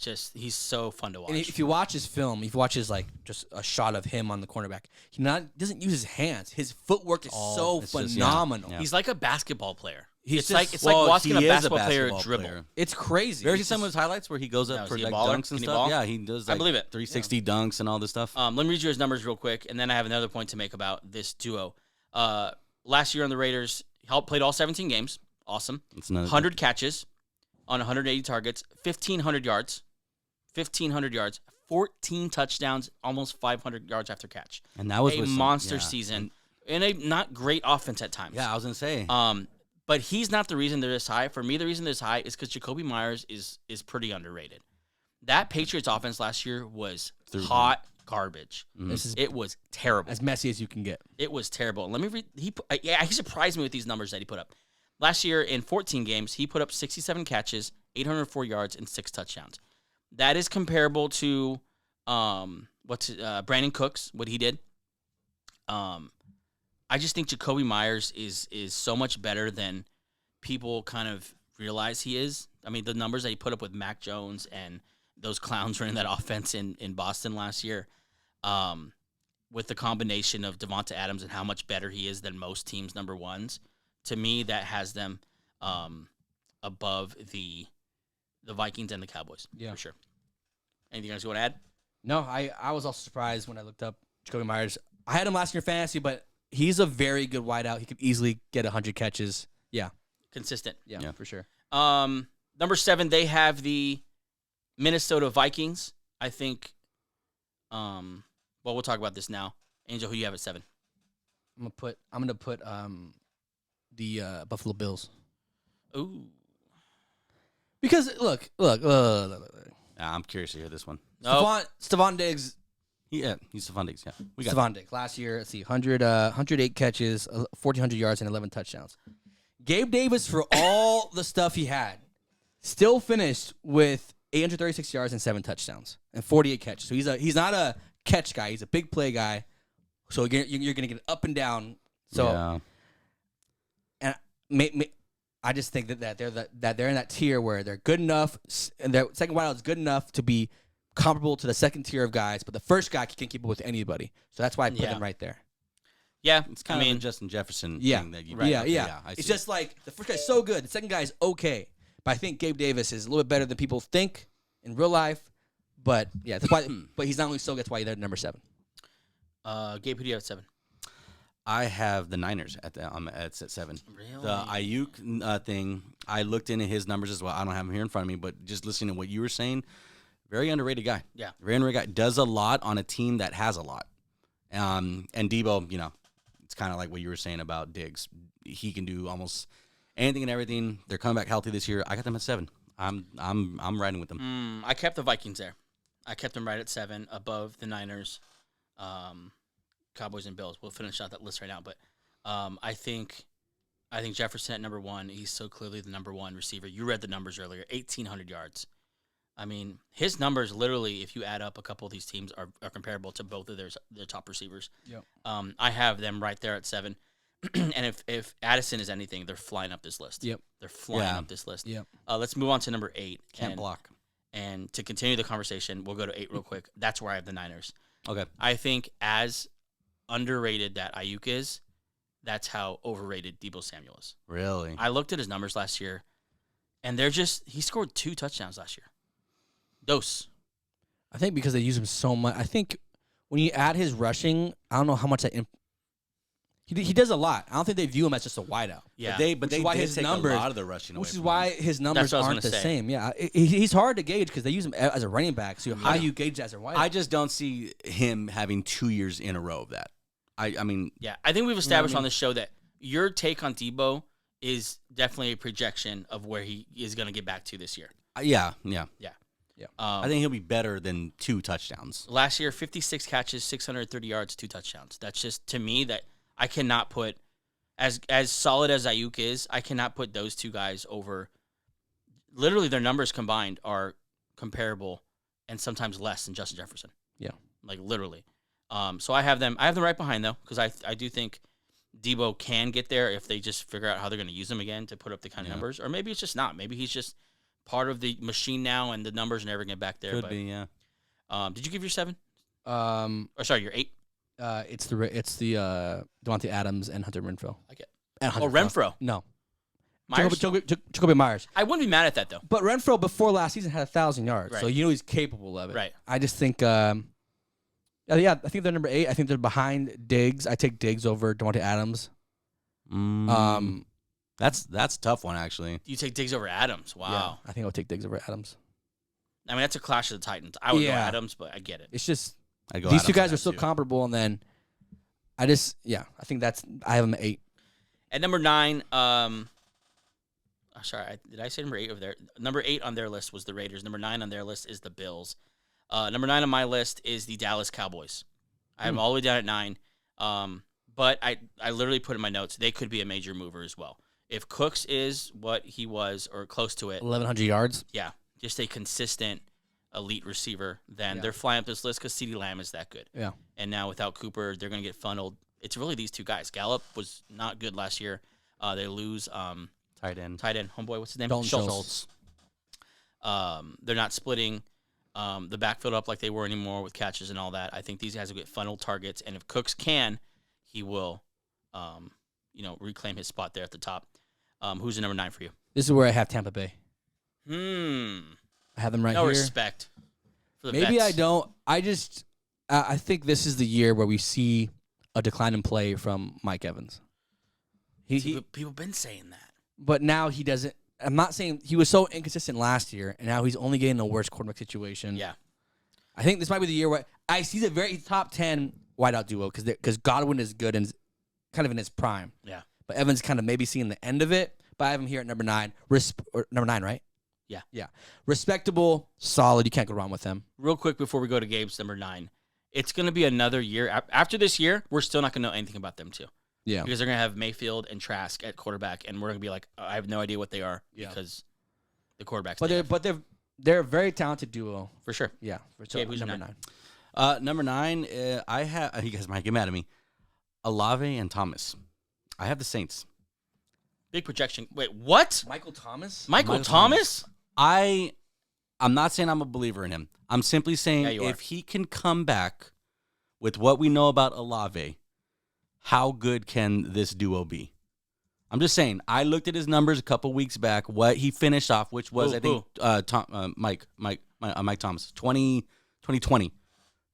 Speaker 2: so fun to watch.
Speaker 4: And if you watch his film, if you watch his like just a shot of him on the cornerback, he doesn't use his hands. His footwork is so
Speaker 3: it's just-
Speaker 4: phenomenal.
Speaker 3: yeah.
Speaker 2: He's like a basketball player.
Speaker 4: He's
Speaker 2: It's
Speaker 3: Well,
Speaker 2: like watching a
Speaker 3: he is
Speaker 2: basketball player dribble.
Speaker 3: player.
Speaker 4: It's crazy.
Speaker 3: You ever see
Speaker 4: It's
Speaker 3: some of
Speaker 4: just-
Speaker 3: his highlights where he goes up
Speaker 2: Now, is
Speaker 3: for
Speaker 2: he a
Speaker 3: like
Speaker 2: baller?
Speaker 3: dunks and
Speaker 2: Can he
Speaker 3: stuff?
Speaker 2: ball?
Speaker 3: Yeah, he does.
Speaker 2: I
Speaker 3: Like,
Speaker 2: believe it.
Speaker 3: 360 dunks and all this stuff.
Speaker 2: Let me read you his numbers real quick, and then I have another point to make about this duo. Last year on the Raiders, he played all 17 games. Awesome.
Speaker 3: It's another
Speaker 2: 100 catches on 180 targets, 1,500 yards, 14 touchdowns, almost 500 yards after catch.
Speaker 3: and that was
Speaker 2: A
Speaker 3: with some-
Speaker 2: monster
Speaker 3: yeah.
Speaker 2: season in a not great offense at times.
Speaker 3: Yeah, I was gonna say.
Speaker 2: But he's not the reason they're this high. For me, the reason they're this high is because Jacoby Myers is pretty underrated. That Patriots offense last year was hot garbage.
Speaker 4: This is
Speaker 2: It was terrible.
Speaker 4: as messy as you can get.
Speaker 2: It was terrible. Let me read. He surprised me with these numbers that he put up. Last year in 14 games, he put up 67 catches, 804 yards, and 6 touchdowns. That is comparable to Brandon Cooks, what he did. I just think Jacoby Myers is so much better than people kind of realize he is. I mean, the numbers that he put up with Mac Jones and those clowns running that offense in Boston last year, with the combination of Devonta Adams and how much better he is than most teams' number ones, to me, that has them above the Vikings and the Cowboys, for sure. Anything else you want to add?
Speaker 4: No, I was also surprised when I looked up Jacoby Myers. I had him last year in fantasy, but he's a very good wideout. He could easily get 100 catches. Yeah.
Speaker 2: Consistent.
Speaker 4: Yeah, for sure.
Speaker 2: Number 7, they have the Minnesota Vikings. I think, we'll talk about this now. Angel, who do you have at 7?
Speaker 4: I'm gonna put the Buffalo Bills.
Speaker 2: Ooh.
Speaker 4: Because look.
Speaker 3: I'm curious to hear this one.
Speaker 4: Stephon Diggs.
Speaker 3: Yeah, he's Stephon Diggs. Yeah, we got.
Speaker 4: Stephon Diggs last year. Let's see, 108 catches, 1,400 yards, and 11 touchdowns. Gabe Davis, for all the stuff he had, still finished with 836 yards and 7 touchdowns and 48 catches. So he's not a catch guy. He's a big play guy. So you're going to get up and down. So and I just think that they're in that tier where they're good enough, and their second wideout is good enough to be comparable to the second tier of guys, but the first guy can't keep up with anybody. So that's why I put them right there.
Speaker 2: Yeah,
Speaker 3: It's kind of a Justin Jefferson thing that you.
Speaker 4: Yeah.
Speaker 3: I
Speaker 4: It's
Speaker 3: see.
Speaker 4: just like the first guy's so good, the second guy's okay. But I think Gabe Davis is a little bit better than people think in real life. But yeah, that's why. But he's not only so good, that's why he's number 7.
Speaker 2: Gabe, who do you have at 7?
Speaker 3: I have the Niners at 7.
Speaker 2: Really?
Speaker 3: The Ayuk thing, I looked into his numbers as well. I don't have him here in front of me, but just listening to what you were saying, very underrated guy.
Speaker 2: Yeah.
Speaker 3: Very underrated guy. Does a lot on a team that has a lot. And Debo, it's kind of like what you were saying about Diggs. He can do almost anything and everything. They're coming back healthy this year. I got them at 7. I'm riding with them.
Speaker 2: I kept the Vikings there. I kept them right at 7, above the Niners, Cowboys, and Bills. We'll finish out that list right now, but I think Jefferson at number 1. He's so clearly the number 1 receiver. You read the numbers earlier, 1,800 yards. I mean, his numbers literally, if you add up a couple of these teams, are comparable to both of their top receivers.
Speaker 4: Yep.
Speaker 2: I have them right there at 7. And if Addison is anything, they're flying up this list.
Speaker 4: Yep.
Speaker 2: They're flying up this list.
Speaker 4: Yep.
Speaker 2: Let's move on to number 8.
Speaker 3: Can't block.
Speaker 2: And to continue the conversation, we'll go to 8 real quick. That's where I have the Niners.
Speaker 3: Okay.
Speaker 2: I think as underrated that Ayuk is, that's how overrated Deebo Samuel is.
Speaker 3: Really?
Speaker 2: I looked at his numbers last year, and he scored 2 touchdowns last year.
Speaker 4: I think because they use him so much. I think when you add his rushing, I don't know how much that he does a lot. I don't think they view him as just a wideout.
Speaker 2: Yeah.
Speaker 3: But they
Speaker 4: why
Speaker 3: did
Speaker 4: his
Speaker 3: take
Speaker 4: numbers,
Speaker 3: a lot of the rushing away
Speaker 4: which is
Speaker 3: from
Speaker 4: why
Speaker 3: him.
Speaker 4: his numbers
Speaker 2: what I was
Speaker 4: aren't the
Speaker 2: gonna say.
Speaker 4: same. Yeah, he's hard to gauge because they use him as a running back. So how do you gauge that as a wideout?
Speaker 3: I just don't see him having 2 years in a row of that. I mean,
Speaker 2: Yeah, I think we've established on this show that your take on Deebo is definitely a projection of where he is going to get back to this year.
Speaker 3: yeah. I think he'll be better than 2 touchdowns.
Speaker 2: Last year, 56 catches, 630 yards, 2 touchdowns. That's just, to me, I cannot put as solid as Ayuk is. I cannot put those two guys over. Literally, their numbers combined are comparable and sometimes less than Justin Jefferson.
Speaker 4: Yeah,
Speaker 2: like literally. So I have them. I have them right behind though, because I do think Debo can get there if they just figure out how they're going to use him again to put up the kind of numbers, or maybe it's just not. Maybe he's just part of the machine now, and the numbers are never get back there.
Speaker 3: Could be, yeah.
Speaker 2: Did you give your 7?
Speaker 4: Or
Speaker 2: sorry, your 8.
Speaker 4: It's the Devontae Adams and Hunter Renfrow.
Speaker 2: I get.
Speaker 4: And Hunter
Speaker 2: Renfrow.
Speaker 4: No,
Speaker 2: Myers.
Speaker 4: Jacoby Myers.
Speaker 2: I wouldn't be mad at that though.
Speaker 4: But Renfrow before last season had 1,000 yards, so
Speaker 2: Right.
Speaker 4: you know he's capable of it.
Speaker 2: Right.
Speaker 4: I just think, I think they're number 8. I think they're behind Diggs. I take Diggs over Devontae Adams.
Speaker 3: That's a tough one, actually.
Speaker 2: You take Diggs over Adams. Wow.
Speaker 4: Yeah, I think I'll take Diggs over Adams.
Speaker 2: I mean, that's a clash of the Titans. I would go
Speaker 4: Yeah.
Speaker 2: Adams, but I get it.
Speaker 4: It's just
Speaker 3: I'd go
Speaker 4: these
Speaker 3: Adams
Speaker 4: two
Speaker 3: on
Speaker 4: guys
Speaker 3: that
Speaker 4: are so
Speaker 3: too.
Speaker 4: comparable, and then I think I have them at 8.
Speaker 2: At number 9, sorry, did I say number 8 over there? Number 8 on their list was the Raiders. Number 9 on their list is the Bills. Number 9 on my list is the Dallas Cowboys. I have them all the way down at 9. But I literally put in my notes, they could be a major mover as well. If Cooks is what he was or close to it,
Speaker 4: 1,100 yards.
Speaker 2: yeah, just a consistent elite receiver, then they're flying up this list because CeeDee Lamb is that good.
Speaker 4: Yeah.
Speaker 2: And now without Cooper, they're going to get funneled. It's really these two guys. Gallup was not good last year. They lose
Speaker 3: Tight end.
Speaker 2: homeboy. What's his name?
Speaker 4: Dalton
Speaker 2: Schultz. They're not splitting the backfield up like they were anymore with catches and all that. I think these guys will get funneled targets, and if Cooks can, he will, reclaim his spot there at the top. Who's the number 9 for you?
Speaker 4: This is where I have Tampa Bay. I have them right
Speaker 2: No
Speaker 4: here.
Speaker 2: respect for the
Speaker 4: Maybe
Speaker 2: vets.
Speaker 4: I don't. I think this is the year where we see a decline in play from Mike Evans.
Speaker 2: People been saying that.
Speaker 4: But now he doesn't. I'm not saying he was so inconsistent last year, and now he's only getting a worse quarterback situation.
Speaker 2: Yeah.
Speaker 4: I think this might be the year where I see the very top 10 wideout duo because Godwin is good and kind of in his prime.
Speaker 2: Yeah.
Speaker 4: But Evans kind of maybe seeing the end of it. But I have him here at number 9. Number 9, right?
Speaker 2: Yeah.
Speaker 4: Yeah. Respectable, solid. You can't go wrong with them.
Speaker 2: Real quick before we go to Gabe's number 9, it's going to be another year. After this year, we're still not going to know anything about them too.
Speaker 4: Yeah.
Speaker 2: Because they're going to have Mayfield and Trask at quarterback, and we're going to be like, I have no idea what they are because the quarterbacks.
Speaker 4: But they're a very talented duo.
Speaker 2: for sure.
Speaker 4: Yeah.
Speaker 2: Gabe, who's your
Speaker 4: number
Speaker 2: 9?
Speaker 4: 9.
Speaker 3: Number 9, I have. You guys might get mad at me. Olave and Thomas. I have the Saints.
Speaker 2: Big projection. Wait, what?
Speaker 4: Michael Thomas?
Speaker 2: Michael Thomas?
Speaker 3: I'm not saying I'm a believer in him. I'm simply saying
Speaker 2: Yeah, you are.
Speaker 3: if he can come back with what we know about Olave, how good can this duo be? I'm just saying. I looked at his numbers a couple weeks back. What he finished off, which was Mike Thomas, 2020.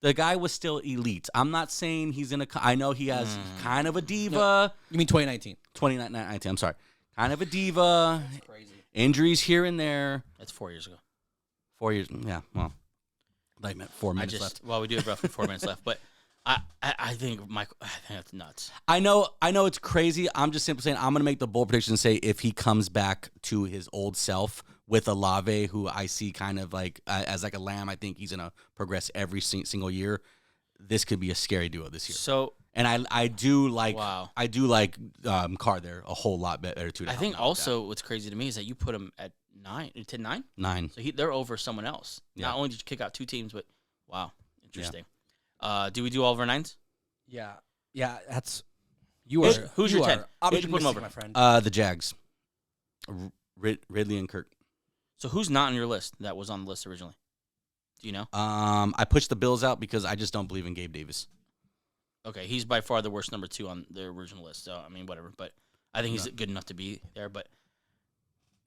Speaker 3: The guy was still elite. I'm not saying he's in a. I know he has kind of a diva.
Speaker 4: You mean 2019?
Speaker 3: 2019. I'm sorry. Kind of a diva.
Speaker 4: Crazy.
Speaker 3: Injuries here and there.
Speaker 2: That's 4 years ago.
Speaker 3: 4 years. Yeah. Well, I meant 4 minutes left.
Speaker 2: Well, we do have roughly 4 minutes left, but I think that's nuts.
Speaker 3: I know it's crazy. I'm just simply saying I'm going to make the bold prediction and say if he comes back to his old self with Olave, who I see kind of like as like a lamb, I think he's going to progress every single year. This could be a scary duo this year.
Speaker 2: So,
Speaker 3: and I do like
Speaker 2: Wow.
Speaker 3: I do like Carr there a whole lot better too.
Speaker 2: I think also what's crazy to me is that you put him at 9, 10-9.
Speaker 3: 9.
Speaker 2: So they're over someone else.
Speaker 3: Yeah.
Speaker 2: Not only did you kick out 2 teams, but wow, interesting. Do we do all of our 9s?
Speaker 4: Yeah. Yeah, that's... You are...
Speaker 2: Who's your 10?
Speaker 4: I'm
Speaker 2: Who'd you put him over?
Speaker 4: my friend.
Speaker 3: The Jags, Ridley and Kirk.
Speaker 2: So who's not on your list that was on the list originally? Do you know?
Speaker 3: I pushed the Bills out because I just don't believe in Gabe Davis.
Speaker 2: Okay, he's by far the worst number 2 on the original list. So I mean, whatever. But I think he's good enough to be there. But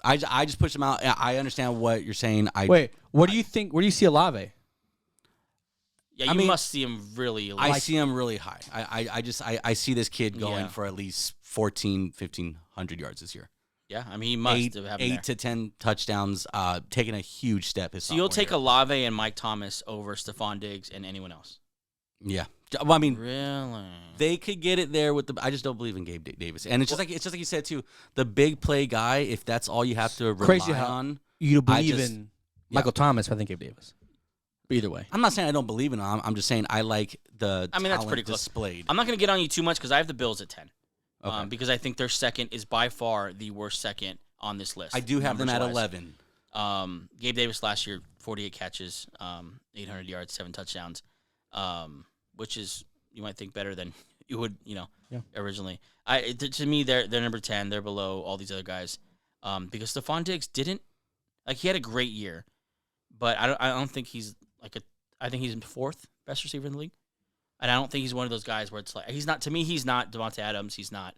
Speaker 3: I just pushed him out. I understand what you're saying.
Speaker 4: Wait, what do you think? Where do you see Olave?
Speaker 2: yeah, you must see him really.
Speaker 3: I see him really high. I see this kid going
Speaker 2: Yeah.
Speaker 3: for at least 1,500 yards this year.
Speaker 2: Yeah, I mean, he must have him
Speaker 3: 8
Speaker 2: there.
Speaker 3: to 10 touchdowns, taking a huge step.
Speaker 2: So you'll take Olave and Mike Thomas over Stephon Diggs and anyone else.
Speaker 3: Yeah. Well, I mean,
Speaker 2: Really?
Speaker 3: they could get it there with the. I just don't believe in Gabe Davis, and it's just like you said too. The big play guy. If that's all you have to rely
Speaker 4: Crazy how
Speaker 3: on,
Speaker 4: you believe
Speaker 3: just-
Speaker 4: in Michael Thomas, I think Gabe Davis. But either way,
Speaker 3: I'm not saying I don't believe in him. I'm just saying I like the
Speaker 2: I mean, that's
Speaker 3: talent
Speaker 2: pretty close.
Speaker 3: displayed.
Speaker 2: I'm not going to get on you too much because I have the Bills at 10.
Speaker 3: Okay.
Speaker 2: Because I think their second is by far the worst second on this list.
Speaker 3: I do have them at
Speaker 2: numbers-wise.
Speaker 3: 11.
Speaker 2: Gabe Davis last year, 48 catches, 800 yards, 7 touchdowns, which is, you might think, better than you would, originally. To me, they're number 10. They're below all these other guys because Stephon Diggs didn't, he had a great year, but I don't think he's I think he's fourth best receiver in the league. And I don't think he's one of those guys where it's like, he's not Devontae Adams. He's not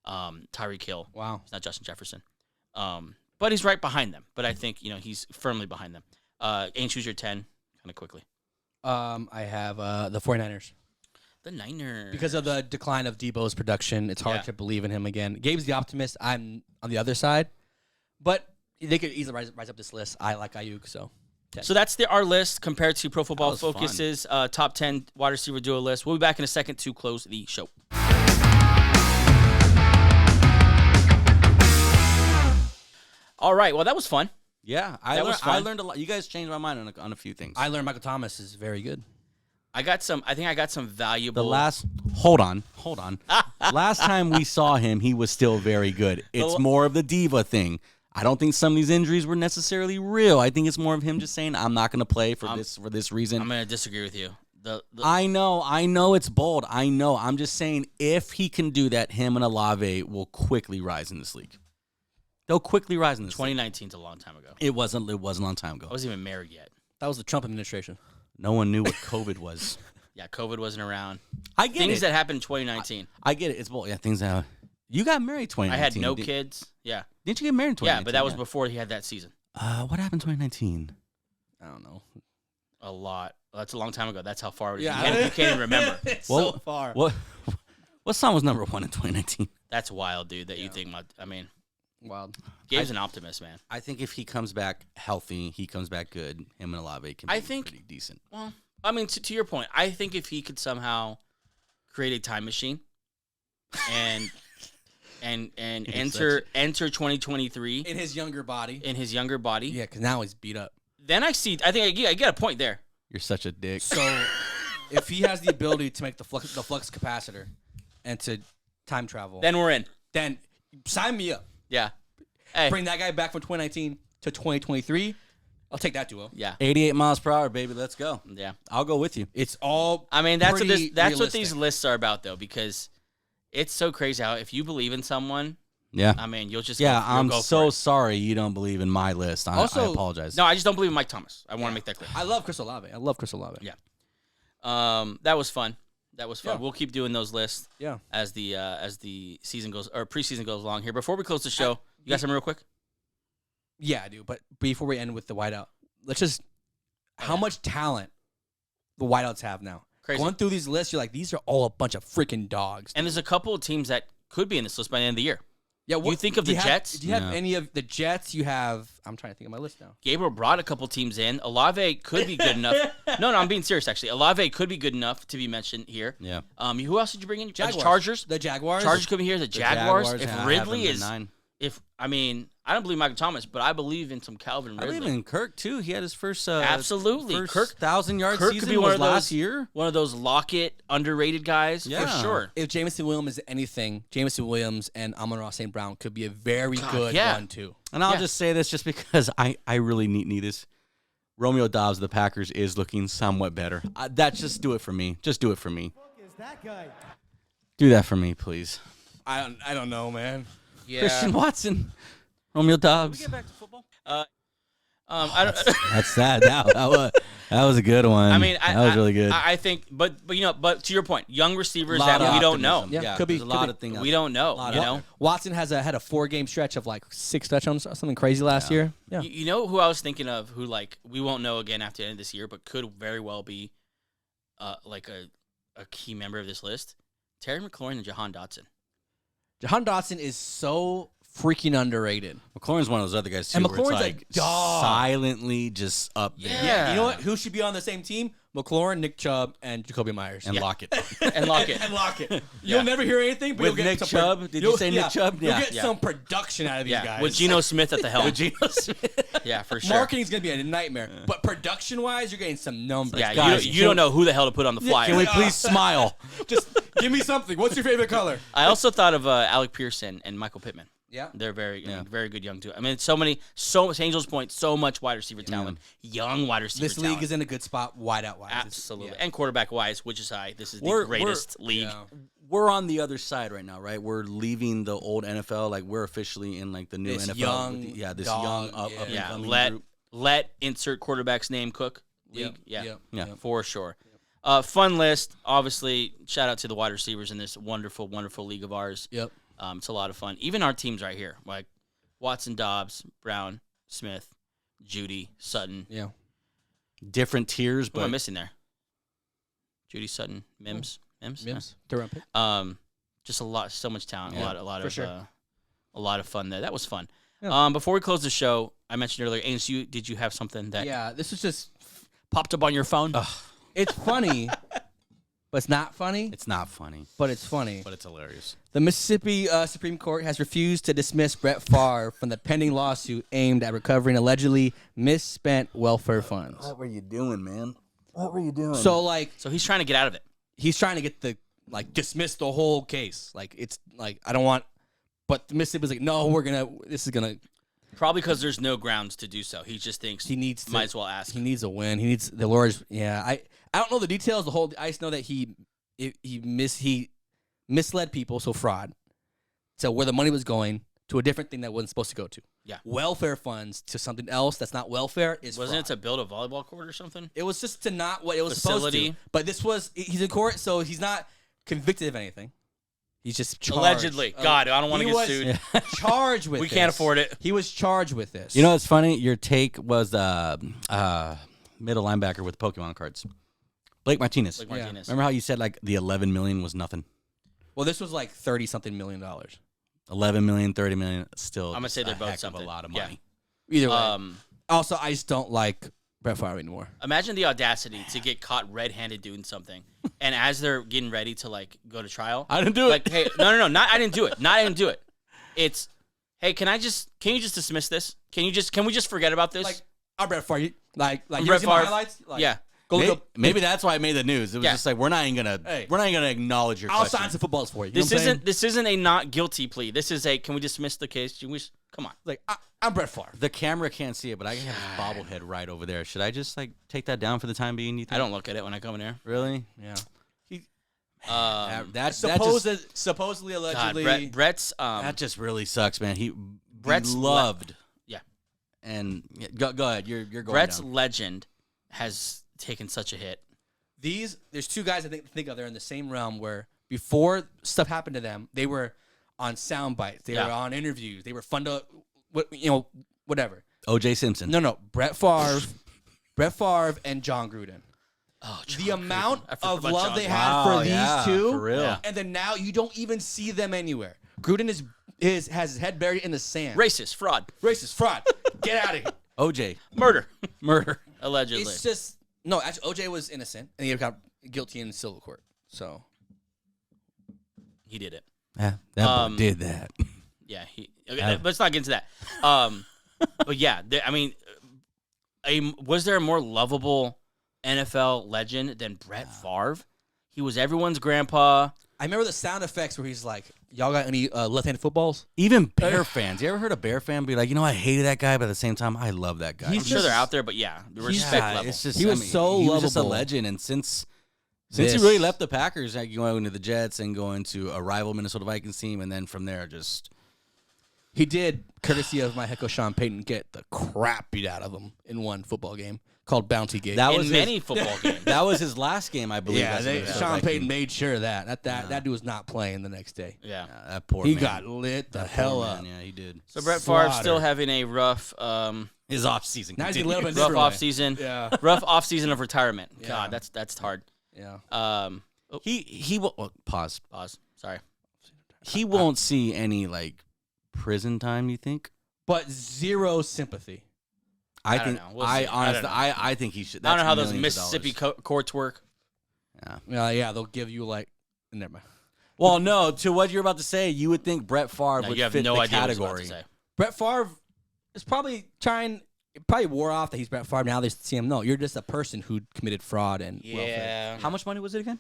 Speaker 2: Tyreek Hill.
Speaker 4: wow.
Speaker 2: He's not Justin Jefferson. But he's right behind them. But I think, he's firmly behind them. Ain't choose your 10 kind of quickly.
Speaker 4: I have the 49ers.
Speaker 2: The Niners.
Speaker 4: Because of the decline of Debo's production, it's hard to believe in him again. Gabe's the optimist. I'm on the other side. But they could easily rise up this list. I like Ayuk, so. 10.
Speaker 2: So that's our list compared to Pro Football
Speaker 3: was
Speaker 2: Focus's top 10 wide receiver duo list. We'll be back in a second to close the show. All right. Well, that was fun.
Speaker 3: Yeah,
Speaker 2: That was fun.
Speaker 3: I learned a lot. You guys changed my mind on a few things.
Speaker 4: I learned Michael Thomas is very good.
Speaker 2: I think I got some valuable.
Speaker 3: Hold on. Last time we saw him, he was still very good. It's more of the diva thing. I don't think some of these injuries were necessarily real. I think it's more of him just saying, I'm not going to play for this reason.
Speaker 2: I'm going to disagree with you.
Speaker 3: I know it's bold. I know. I'm just saying if he can do that, him and Olave will quickly rise in this league. They'll quickly rise in this league.
Speaker 2: 2019's a long time ago.
Speaker 3: It wasn't a long time ago.
Speaker 2: I wasn't even married yet.
Speaker 4: That was the Trump administration.
Speaker 3: No one knew what COVID was.
Speaker 2: Yeah, COVID wasn't around.
Speaker 3: I get
Speaker 2: Things
Speaker 3: it.
Speaker 2: that happened in 2019.
Speaker 3: I get it. It's bold. Yeah, things that you got married 2019.
Speaker 2: I had no kids. Yeah.
Speaker 3: Didn't you get married in 2019?
Speaker 2: Yeah, but that was before he had that season.
Speaker 3: What happened in 2019?
Speaker 4: I don't know.
Speaker 2: A lot. That's a long time ago. That's how far it is.
Speaker 4: Yeah.
Speaker 2: You can't even remember.
Speaker 4: It's
Speaker 3: Well,
Speaker 4: so far.
Speaker 3: What song was number 1 in 2019?
Speaker 2: That's wild, dude, that you think about. I mean,
Speaker 4: Wild.
Speaker 2: Gabe's an optimist, man.
Speaker 3: I think if he comes back healthy, he comes back good, him and Olave can be pretty decent.
Speaker 2: Well, I mean, to your point, I think if he could somehow create a time machine and enter 2023
Speaker 4: In his younger body.
Speaker 2: Yeah,
Speaker 4: because now he's beat up.
Speaker 2: Then I think I get a point there.
Speaker 3: You're such a dick.
Speaker 4: So if he has the ability to make the flux capacitor and to time travel,
Speaker 2: Then we're in.
Speaker 4: then sign me up.
Speaker 2: Yeah. Hey.
Speaker 4: Bring that guy back from 2019 to 2023. I'll take that duo.
Speaker 2: Yeah.
Speaker 3: 88 miles per hour, baby. Let's go.
Speaker 2: Yeah.
Speaker 3: I'll go with you.
Speaker 4: It's all.
Speaker 2: I mean, that's what
Speaker 4: pretty
Speaker 2: that's what these
Speaker 4: realistic.
Speaker 2: lists are about, though, because it's so crazy how if you believe in someone,
Speaker 3: Yeah.
Speaker 2: I mean, you'll just
Speaker 3: Yeah,
Speaker 2: you'll
Speaker 3: I'm
Speaker 2: go
Speaker 3: so
Speaker 2: for it.
Speaker 3: sorry you don't believe in my list. I apologize.
Speaker 2: No, I just don't believe in Mike Thomas. I want to make that clear.
Speaker 4: I love Chris Olave.
Speaker 2: Yeah. That was fun.
Speaker 4: Yeah.
Speaker 2: We'll keep doing those lists
Speaker 4: Yeah.
Speaker 2: as the season goes or preseason goes along here. Before we close the show, you got something real quick?
Speaker 4: Yeah, I do. But before we end with the whiteout, let's just how much talent the whiteouts have now.
Speaker 2: Crazy.
Speaker 4: Going through these lists, you're like, these are all a bunch of freaking dogs.
Speaker 2: And there's a couple of teams that could be in this list by the end of the year.
Speaker 4: Yeah,
Speaker 2: You think of the Jets?
Speaker 4: Do you have any of the Jets? You have. I'm trying to think of my list now.
Speaker 2: Gabriel brought a couple teams in. Olave could be good enough. No, I'm being serious, actually. Olave could be good enough to be mentioned here.
Speaker 3: Yeah.
Speaker 2: Who else did you bring in?
Speaker 4: Jaguars.
Speaker 2: Chargers.
Speaker 4: The Jaguars.
Speaker 2: Chargers could be here. The Jaguars.
Speaker 3: Jaguars,
Speaker 2: If
Speaker 3: yeah, I have
Speaker 2: Ridley
Speaker 3: them at
Speaker 2: is,
Speaker 3: 9.
Speaker 2: I don't believe Michael Thomas, but I believe in some Calvin
Speaker 3: I
Speaker 2: Ridley.
Speaker 3: believe in Kirk too. He had his first
Speaker 2: Absolutely.
Speaker 3: first
Speaker 2: Kirk
Speaker 3: 1,000-yard
Speaker 2: Kirk
Speaker 3: season
Speaker 2: could be one
Speaker 3: was
Speaker 2: of those
Speaker 3: last year.
Speaker 2: One of those Lockett underrated guys
Speaker 3: Yeah.
Speaker 2: for sure.
Speaker 4: If Jameson Williams is anything, Jameson Williams and Amon-Ra St. Brown could be a very good
Speaker 2: yeah.
Speaker 4: one too.
Speaker 3: And I'll
Speaker 2: Yeah.
Speaker 3: just say this just because I really need this. Romeo Dobbs of the Packers is looking somewhat better. That's just do it for me. Just do it for me.
Speaker 5: Is that guy?
Speaker 3: Do that for me, please.
Speaker 4: I don't know, man.
Speaker 2: Yeah.
Speaker 3: Christian Watson, Romeo Dobbs.
Speaker 2: back to football. I don't.
Speaker 3: That's sad. That was a good one.
Speaker 2: I mean,
Speaker 3: that was really good.
Speaker 2: I think, but to your point, young receivers
Speaker 3: Lot
Speaker 2: that
Speaker 3: of
Speaker 2: we don't know.
Speaker 3: optimism.
Speaker 4: Yeah,
Speaker 3: Yeah,
Speaker 4: could be-
Speaker 3: there's a
Speaker 4: could
Speaker 3: lot
Speaker 4: be.
Speaker 3: of things.
Speaker 2: We don't know.
Speaker 3: Lot
Speaker 2: You
Speaker 3: of-
Speaker 2: know.
Speaker 4: Watson had a 4-game stretch of like 6 touchdowns or something crazy last year. Yeah.
Speaker 2: You know who I was thinking of? Who we won't know again after the end of this year, but could very well be, like a key member of this list. Terry McLaurin and Jahan Dotson.
Speaker 4: Jahan Dotson is so freaking underrated.
Speaker 3: McLaurin's one of those other guys too,
Speaker 4: And
Speaker 3: where it's
Speaker 4: McLaurin's a
Speaker 3: like
Speaker 4: dog.
Speaker 3: silently just up there.
Speaker 4: Yeah, you know what? Who should be on the same team? McLaurin, Nick Chubb, and Jacoby Myers.
Speaker 3: And Lockett.
Speaker 2: And Lockett.
Speaker 4: And Lockett. You'll never hear anything, but
Speaker 3: With
Speaker 4: you'll get
Speaker 3: Nick
Speaker 4: some
Speaker 3: Chubb? Did you say Nick Chubb?
Speaker 4: You'll
Speaker 3: Yeah.
Speaker 4: get some production out of these guys.
Speaker 2: with Geno Smith at the helm.
Speaker 3: Geno Smith.
Speaker 2: Yeah, for sure.
Speaker 4: Marketing's going to be a nightmare. But production-wise, you're getting some numbers.
Speaker 2: Yeah,
Speaker 3: Guys,
Speaker 2: you don't know who the hell to put on the flyer.
Speaker 3: Can we please smile?
Speaker 4: Just give me something. What's your favorite color?
Speaker 2: I also thought of Alec Pearson and Michael Pittman.
Speaker 4: Yeah.
Speaker 2: They're very good young too. I mean, so Angels Point, so much wide receiver talent, young wide receiver
Speaker 4: This
Speaker 2: talent.
Speaker 4: league is in a good spot, wide out wise.
Speaker 2: Absolutely. And quarterback wise, which is high. This is the
Speaker 3: We're-
Speaker 2: greatest league.
Speaker 4: Yeah.
Speaker 3: We're on the other side right now, right? We're leaving the old NFL. Like, we're officially in, like, the new
Speaker 4: This
Speaker 3: NFL.
Speaker 4: young
Speaker 3: with the- this
Speaker 4: dog,
Speaker 3: young,
Speaker 4: yeah.
Speaker 3: up and
Speaker 2: Yeah,
Speaker 3: coming group.
Speaker 2: let insert quarterback's name cook league.
Speaker 4: Yep.
Speaker 3: Yeah.
Speaker 2: For sure. Fun list. Obviously, shout out to the wide receivers in this wonderful, wonderful league of ours.
Speaker 4: Yep.
Speaker 2: It's a lot of fun. Even our teams right here, like Watson, Dobbs, Brown, Smith, Judy, Sutton.
Speaker 4: Yeah.
Speaker 3: Different tiers,
Speaker 2: Who am I
Speaker 3: but
Speaker 2: missing there? Judy, Sutton, Mims.
Speaker 4: Mims. Third round pick.
Speaker 2: Just so much talent.
Speaker 3: Yeah,
Speaker 2: a lot
Speaker 4: for
Speaker 2: of
Speaker 4: sure.
Speaker 2: a lot of fun there. That was fun.
Speaker 4: Yeah.
Speaker 2: Before we close the show, I mentioned earlier, Ains, did you have something that
Speaker 4: Yeah, this is just,
Speaker 2: popped up on your phone?
Speaker 4: it's funny, but it's not funny,
Speaker 3: it's not funny.
Speaker 4: but it's funny.
Speaker 3: But it's hilarious.
Speaker 4: The Mississippi Supreme Court has refused to dismiss Brett Favre from the pending lawsuit aimed at recovering allegedly misspent welfare funds.
Speaker 3: What were you doing, man? What were you doing?
Speaker 4: So, like,
Speaker 2: So he's trying to get out of it.
Speaker 4: he's trying to get dismiss the whole case. Like, it's like, I don't want, but Mississippi's like, no, this is gonna,
Speaker 2: Probably because there's no grounds to do so. He just thinks
Speaker 4: he needs to,
Speaker 2: might as well ask.
Speaker 4: he needs a win. He needs the lawyers. Yeah, I don't know the details. I just know that he misled people, so fraud. So where the money was going to a different thing that wasn't supposed to go to.
Speaker 2: Yeah.
Speaker 4: Welfare funds to something else that's not welfare is
Speaker 2: Wasn't
Speaker 4: fraud.
Speaker 2: it to build a volleyball court or something?
Speaker 4: It was just to not what it was
Speaker 2: Facility.
Speaker 4: supposed to. But this was, he's in court, so he's not convicted of anything. He's just charged.
Speaker 2: Allegedly. God, I don't want to
Speaker 4: He
Speaker 2: get
Speaker 4: was
Speaker 2: sued.
Speaker 4: charged with
Speaker 2: We
Speaker 4: this.
Speaker 2: can't afford it.
Speaker 4: He was charged with this.
Speaker 3: You know what's funny? Your take was middle linebacker with Pokemon cards. Blake Martinez.
Speaker 2: Like Martinez.
Speaker 3: Remember how you said like the 11 million was nothing?
Speaker 4: Well, this was like $30-something million.
Speaker 3: 11 million, 30 million, still
Speaker 2: I'm gonna say
Speaker 3: just
Speaker 2: they're
Speaker 3: a
Speaker 2: both
Speaker 3: heck of
Speaker 2: something.
Speaker 3: a lot of
Speaker 2: Yeah.
Speaker 3: money.
Speaker 4: Either way. Also, I just don't like Brett Favre anymore.
Speaker 2: Imagine the audacity to get caught red-handed doing something, and as they're getting ready to like go to trial,
Speaker 3: I didn't do
Speaker 2: like, hey, no, not I didn't do it. Not I didn't do it. It's, hey, can you just dismiss this? Can we just forget about this?
Speaker 4: Like, I'm Brett Favre. Like you
Speaker 2: Brett
Speaker 4: see my
Speaker 2: Favre.
Speaker 4: highlights? Like,
Speaker 2: yeah.
Speaker 4: Go look
Speaker 3: Maybe,
Speaker 4: up.
Speaker 3: maybe that's why I made the news. It was
Speaker 2: Yeah.
Speaker 3: just like we're not even gonna acknowledge your
Speaker 4: I'll
Speaker 3: question.
Speaker 4: sign some footballs for you. You
Speaker 2: This
Speaker 4: know what I'm saying?
Speaker 2: this isn't a not guilty plea. This is a, can we dismiss the case? Come on.
Speaker 4: Like, I'm Brett Favre.
Speaker 3: The camera can't see it, but I have his bobblehead right over there. Should I just like take that down for the time being? You think?
Speaker 2: I don't look at it when I come in here.
Speaker 3: really.
Speaker 4: Yeah.
Speaker 3: That's
Speaker 4: Supposedly,
Speaker 2: God,
Speaker 4: allegedly.
Speaker 2: Brett's
Speaker 3: that just really sucks, man.
Speaker 2: Brett's
Speaker 3: he loved.
Speaker 2: yeah.
Speaker 3: And go ahead. You're going
Speaker 2: Brett's
Speaker 3: down.
Speaker 2: legend has taken such a hit.
Speaker 4: There's two guys I think of. They're in the same realm where before stuff happened to them, they were on sound bites. They
Speaker 2: Yeah.
Speaker 4: were on interviews. They were fun to, whatever.
Speaker 3: O.J. Simpson.
Speaker 4: No. Brett Favre and John Gruden.
Speaker 2: Oh,
Speaker 4: The amount
Speaker 2: I forgot
Speaker 4: of
Speaker 2: about
Speaker 4: love
Speaker 2: John
Speaker 4: they
Speaker 2: Gruden.
Speaker 4: had
Speaker 3: Wow,
Speaker 4: for these
Speaker 3: yeah,
Speaker 4: two,
Speaker 3: for real.
Speaker 2: Yeah.
Speaker 4: and then now you don't even see them anywhere. Gruden has his head buried in the sand.
Speaker 2: Racist, fraud,
Speaker 4: Racist, fraud. Get out of here.
Speaker 3: O.J.
Speaker 2: murder,
Speaker 3: Murder.
Speaker 2: allegedly.
Speaker 4: It's just no. Actually, OJ was innocent, and he got guilty in civil court. So
Speaker 2: He did it.
Speaker 3: Yeah, that boy
Speaker 2: Um,
Speaker 3: did that.
Speaker 2: Yeah, let's not get into that. But yeah, was there a more lovable NFL legend than Brett Favre? He was everyone's grandpa.
Speaker 4: I remember the sound effects where he's like, "Y'all got any left-handed footballs?"
Speaker 3: Even Bear fans. You ever heard a Bear fan be like, I hated that guy, but at the same time, I love that guy.
Speaker 2: I'm
Speaker 4: He's
Speaker 2: sure they're
Speaker 4: just-
Speaker 2: out there, but yeah, the respect level.
Speaker 3: It's just,
Speaker 4: He was so
Speaker 3: he was just a
Speaker 4: lovable.
Speaker 3: legend, and since
Speaker 4: This-
Speaker 3: he really left the Packers, like going to the Jets and going to a rival Minnesota Vikings team, and then from there, just
Speaker 4: He did, courtesy of my head coach Sean Payton, get the crap beat out of him in one football game called Bounty Gate.
Speaker 3: That
Speaker 2: in
Speaker 3: was
Speaker 2: many football games.
Speaker 3: that was his last game, I believe.
Speaker 4: yeah,
Speaker 3: as a Minnesota
Speaker 4: Sean
Speaker 3: Viking.
Speaker 4: Payton made sure that dude was not playing the next day.
Speaker 2: Yeah.
Speaker 3: That poor
Speaker 4: He
Speaker 3: man.
Speaker 4: got lit the
Speaker 3: That
Speaker 4: hell
Speaker 3: poor
Speaker 4: up.
Speaker 3: man, yeah, he did.
Speaker 2: So Brett Favre
Speaker 4: Slaughter.
Speaker 2: still having a rough,
Speaker 3: His off season.
Speaker 4: Now he's a little bit
Speaker 2: rough
Speaker 4: different
Speaker 2: off
Speaker 4: way.
Speaker 2: season.
Speaker 4: Yeah.
Speaker 2: Rough off season of retirement.
Speaker 4: Yeah.
Speaker 2: God, that's hard.
Speaker 4: Yeah.
Speaker 3: He will pause.
Speaker 2: Pause. Sorry.
Speaker 3: He won't see any like prison time, you think?
Speaker 4: but zero sympathy.
Speaker 3: I
Speaker 2: don't
Speaker 3: think
Speaker 2: know. We'll
Speaker 3: I
Speaker 2: see.
Speaker 3: honestly
Speaker 2: I don't
Speaker 3: I think he should.
Speaker 2: I don't know how
Speaker 3: that's
Speaker 2: those
Speaker 3: millions of
Speaker 2: Mississippi
Speaker 3: dollars.
Speaker 2: courts work.
Speaker 3: Yeah.
Speaker 4: Yeah, they'll give you like never mind.
Speaker 3: Well, no, to what you're about to say, you would think Brett Favre
Speaker 2: No,
Speaker 3: would
Speaker 2: you have
Speaker 3: fit
Speaker 2: no
Speaker 3: the
Speaker 2: idea what he's about
Speaker 3: category.
Speaker 2: to say.
Speaker 4: Brett Favre is probably it probably wore off that he's Brett Favre. Now they see him. No, you're just a person who committed fraud and welfare.
Speaker 2: Yeah.
Speaker 3: How much money was it again?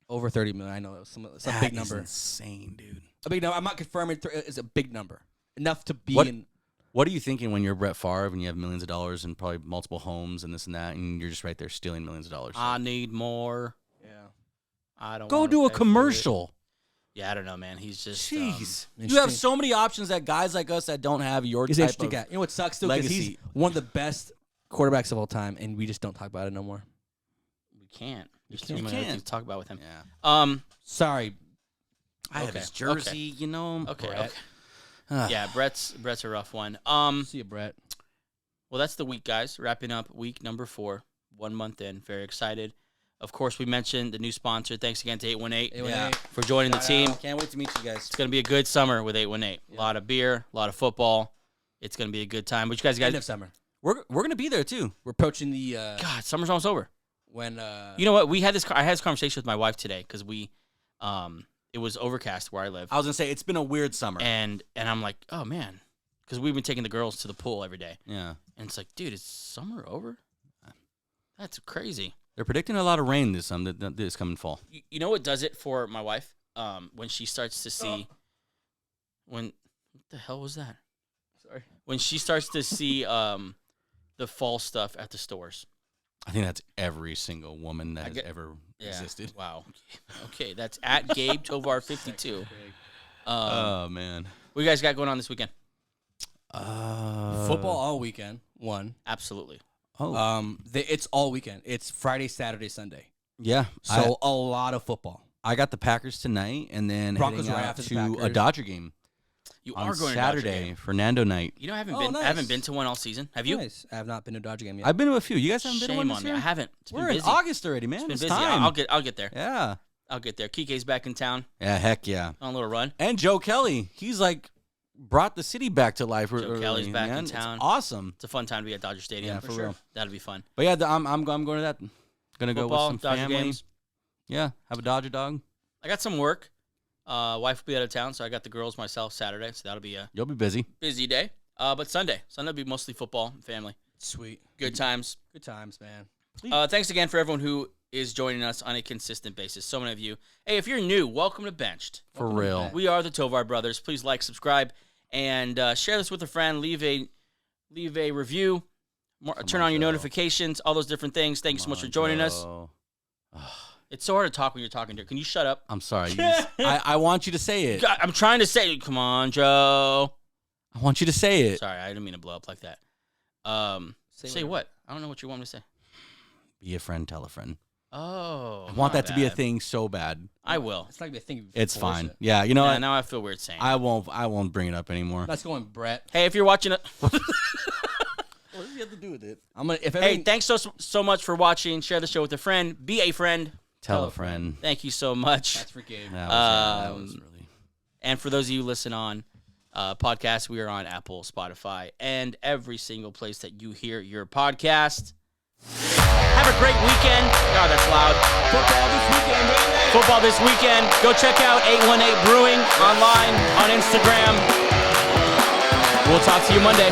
Speaker 4: Over 30 million. I know it was some
Speaker 3: That
Speaker 4: big
Speaker 3: is
Speaker 4: number.
Speaker 3: insane, dude.
Speaker 4: A big number. I'm not confirming. It's a big number. Enough to be
Speaker 3: What-
Speaker 4: in.
Speaker 3: What are you thinking when you're Brett Favre and you have millions of dollars and probably multiple homes and this and that, and you're just right there stealing millions of dollars?
Speaker 2: I need more.
Speaker 4: Yeah.
Speaker 2: I don't
Speaker 3: Go
Speaker 2: wanna
Speaker 3: do a
Speaker 2: pay for it.
Speaker 3: commercial.
Speaker 2: Yeah, I don't know, man. He's just
Speaker 3: Jeez, you have
Speaker 4: interesting.
Speaker 3: so many options that guys like us that don't have your
Speaker 4: He's an
Speaker 3: type
Speaker 4: interesting
Speaker 3: of
Speaker 4: guy. You know what sucks though? 'Cause he's
Speaker 3: legacy.
Speaker 4: one of the best quarterbacks of all time, and we just don't talk about it no more.
Speaker 2: we can't. There's
Speaker 4: can't.
Speaker 2: too many
Speaker 3: You
Speaker 2: other
Speaker 3: can't.
Speaker 2: things to talk about with him.
Speaker 3: Yeah,
Speaker 4: Sorry.
Speaker 3: I have
Speaker 2: Okay,
Speaker 3: his jersey.
Speaker 2: okay.
Speaker 3: You know,
Speaker 2: Okay.
Speaker 4: Brett.
Speaker 2: Okay. Yeah, Brett's a rough one.
Speaker 4: See you, Brett.
Speaker 2: Well, that's the week, guys. Wrapping up week number 4, 1 month in. Very excited. Of course, we mentioned the new sponsor. Thanks again to 818
Speaker 3: Yeah.
Speaker 2: for joining the team.
Speaker 3: Can't wait to meet you guys.
Speaker 2: It's going to be a good summer with 818. A lot of beer, a lot of football. It's going to be a good time. But you guys,
Speaker 4: End of summer.
Speaker 3: We're gonna be there too.
Speaker 4: We're approaching the
Speaker 2: God, summer's almost over.
Speaker 4: when
Speaker 2: You know what? I had this conversation with my wife today because it was overcast where I live.
Speaker 3: I was gonna say it's been a weird summer.
Speaker 2: And I'm like, oh, man. Because we've been taking the girls to the pool every day.
Speaker 3: Yeah,
Speaker 2: And it's like, dude, is summer over? That's crazy.
Speaker 3: they're predicting a lot of rain this coming fall.
Speaker 2: You know what does it for my wife? When she starts to see, what the hell was that?
Speaker 4: Sorry.
Speaker 2: When she starts to see the fall stuff at the stores.
Speaker 3: I think that's every single woman that has
Speaker 2: get-
Speaker 3: ever
Speaker 2: Yeah.
Speaker 3: existed.
Speaker 2: Wow. Okay, that's at Gabe Tovar 52.
Speaker 3: Oh man,
Speaker 2: What you guys got going on this weekend?
Speaker 4: football all weekend. One.
Speaker 2: Absolutely.
Speaker 4: It's all weekend. It's Friday, Saturday, Sunday.
Speaker 3: Yeah.
Speaker 4: So a lot of football.
Speaker 3: I got the Packers tonight, and then
Speaker 4: Broncos
Speaker 3: heading
Speaker 4: right
Speaker 3: out
Speaker 4: after the
Speaker 3: to a
Speaker 4: Packers.
Speaker 3: Dodger game
Speaker 2: You
Speaker 3: on
Speaker 2: are going to Dodger
Speaker 3: Saturday,
Speaker 2: game.
Speaker 3: Fernando night.
Speaker 2: You know, I haven't
Speaker 4: Oh,
Speaker 2: been.
Speaker 4: nice.
Speaker 2: I haven't been to one all season. Have you?
Speaker 4: Nice. I have not been to a Dodger game yet.
Speaker 3: I've been to a few. You guys haven't been to
Speaker 2: Shame
Speaker 3: one
Speaker 2: on
Speaker 3: this
Speaker 2: me.
Speaker 3: year?
Speaker 2: I haven't. It's been
Speaker 3: We're in
Speaker 2: busy.
Speaker 3: August already, man.
Speaker 2: It's been
Speaker 3: It's
Speaker 2: busy.
Speaker 3: time.
Speaker 2: I'll get there.
Speaker 3: Yeah.
Speaker 2: I'll get there. Kike's back in town
Speaker 3: Yeah. Heck yeah.
Speaker 2: on a little run.
Speaker 3: And Joe Kelly, he's like brought the city back to life.
Speaker 2: Joe Kelly's back in
Speaker 3: man.
Speaker 2: town.
Speaker 3: It's awesome.
Speaker 2: It's a fun time to be at Dodger Stadium.
Speaker 3: Yeah, for real.
Speaker 2: That'll be fun.
Speaker 3: But yeah, I'm going to that. Gonna go with
Speaker 2: Football,
Speaker 3: some
Speaker 2: Dodger
Speaker 3: family.
Speaker 2: games.
Speaker 3: Yeah, have a Dodger dog.
Speaker 2: I got some work. Wife will be out of town, so I got the girls myself Saturday. So that'll be a
Speaker 3: You'll be busy.
Speaker 2: busy day. But Sunday will be mostly football and family.
Speaker 4: Sweet.
Speaker 2: Good times.
Speaker 4: Good times, man.
Speaker 2: Thanks again for everyone who is joining us on a consistent basis. So many of you. Hey, if you're new, welcome to Benched.
Speaker 3: For real.
Speaker 2: We are the Tovar Brothers. Please like, subscribe, and share this with a friend. Leave a review. Turn on your
Speaker 3: Joe.
Speaker 2: notifications. All those different things. Thank you so much for joining us. It's so hard to talk when you're talking to. Can you shut up?
Speaker 3: I'm sorry. I want you to say it.
Speaker 2: God, I'm trying to say. Come on, Joe.
Speaker 3: I want you to say it.
Speaker 2: Sorry, I didn't mean to blow up like that. Say
Speaker 4: whatever.
Speaker 2: what? I don't know what you want me to say.
Speaker 3: Be a friend, tell a friend.
Speaker 2: Oh,
Speaker 3: I want
Speaker 2: my
Speaker 3: that to be a
Speaker 2: bad.
Speaker 3: thing so bad.
Speaker 2: I will.
Speaker 4: It's not gonna be a thing.
Speaker 3: It's
Speaker 4: Force
Speaker 3: fine.
Speaker 4: it.
Speaker 3: Yeah, you know
Speaker 2: Yeah,
Speaker 3: what?
Speaker 2: now I feel weird saying.
Speaker 3: I won't bring it up anymore.
Speaker 4: That's going, Brett.
Speaker 2: Hey, if you're watching it,
Speaker 3: What does he have to do with it?
Speaker 4: I'm gonna. If
Speaker 2: hey,
Speaker 4: everything,
Speaker 2: thanks so much for watching. Share the show with a friend. Be a friend.
Speaker 3: Tell a friend.
Speaker 2: Thank you so much.
Speaker 4: that's for Gabe.
Speaker 3: That was really.
Speaker 2: And for those of you who listen on podcasts, we are on Apple, Spotify, and every single place that you hear your podcast. Have a great weekend. God, that's loud. Football this weekend. Go check out 818 Brewing online on Instagram. We'll talk to you Monday.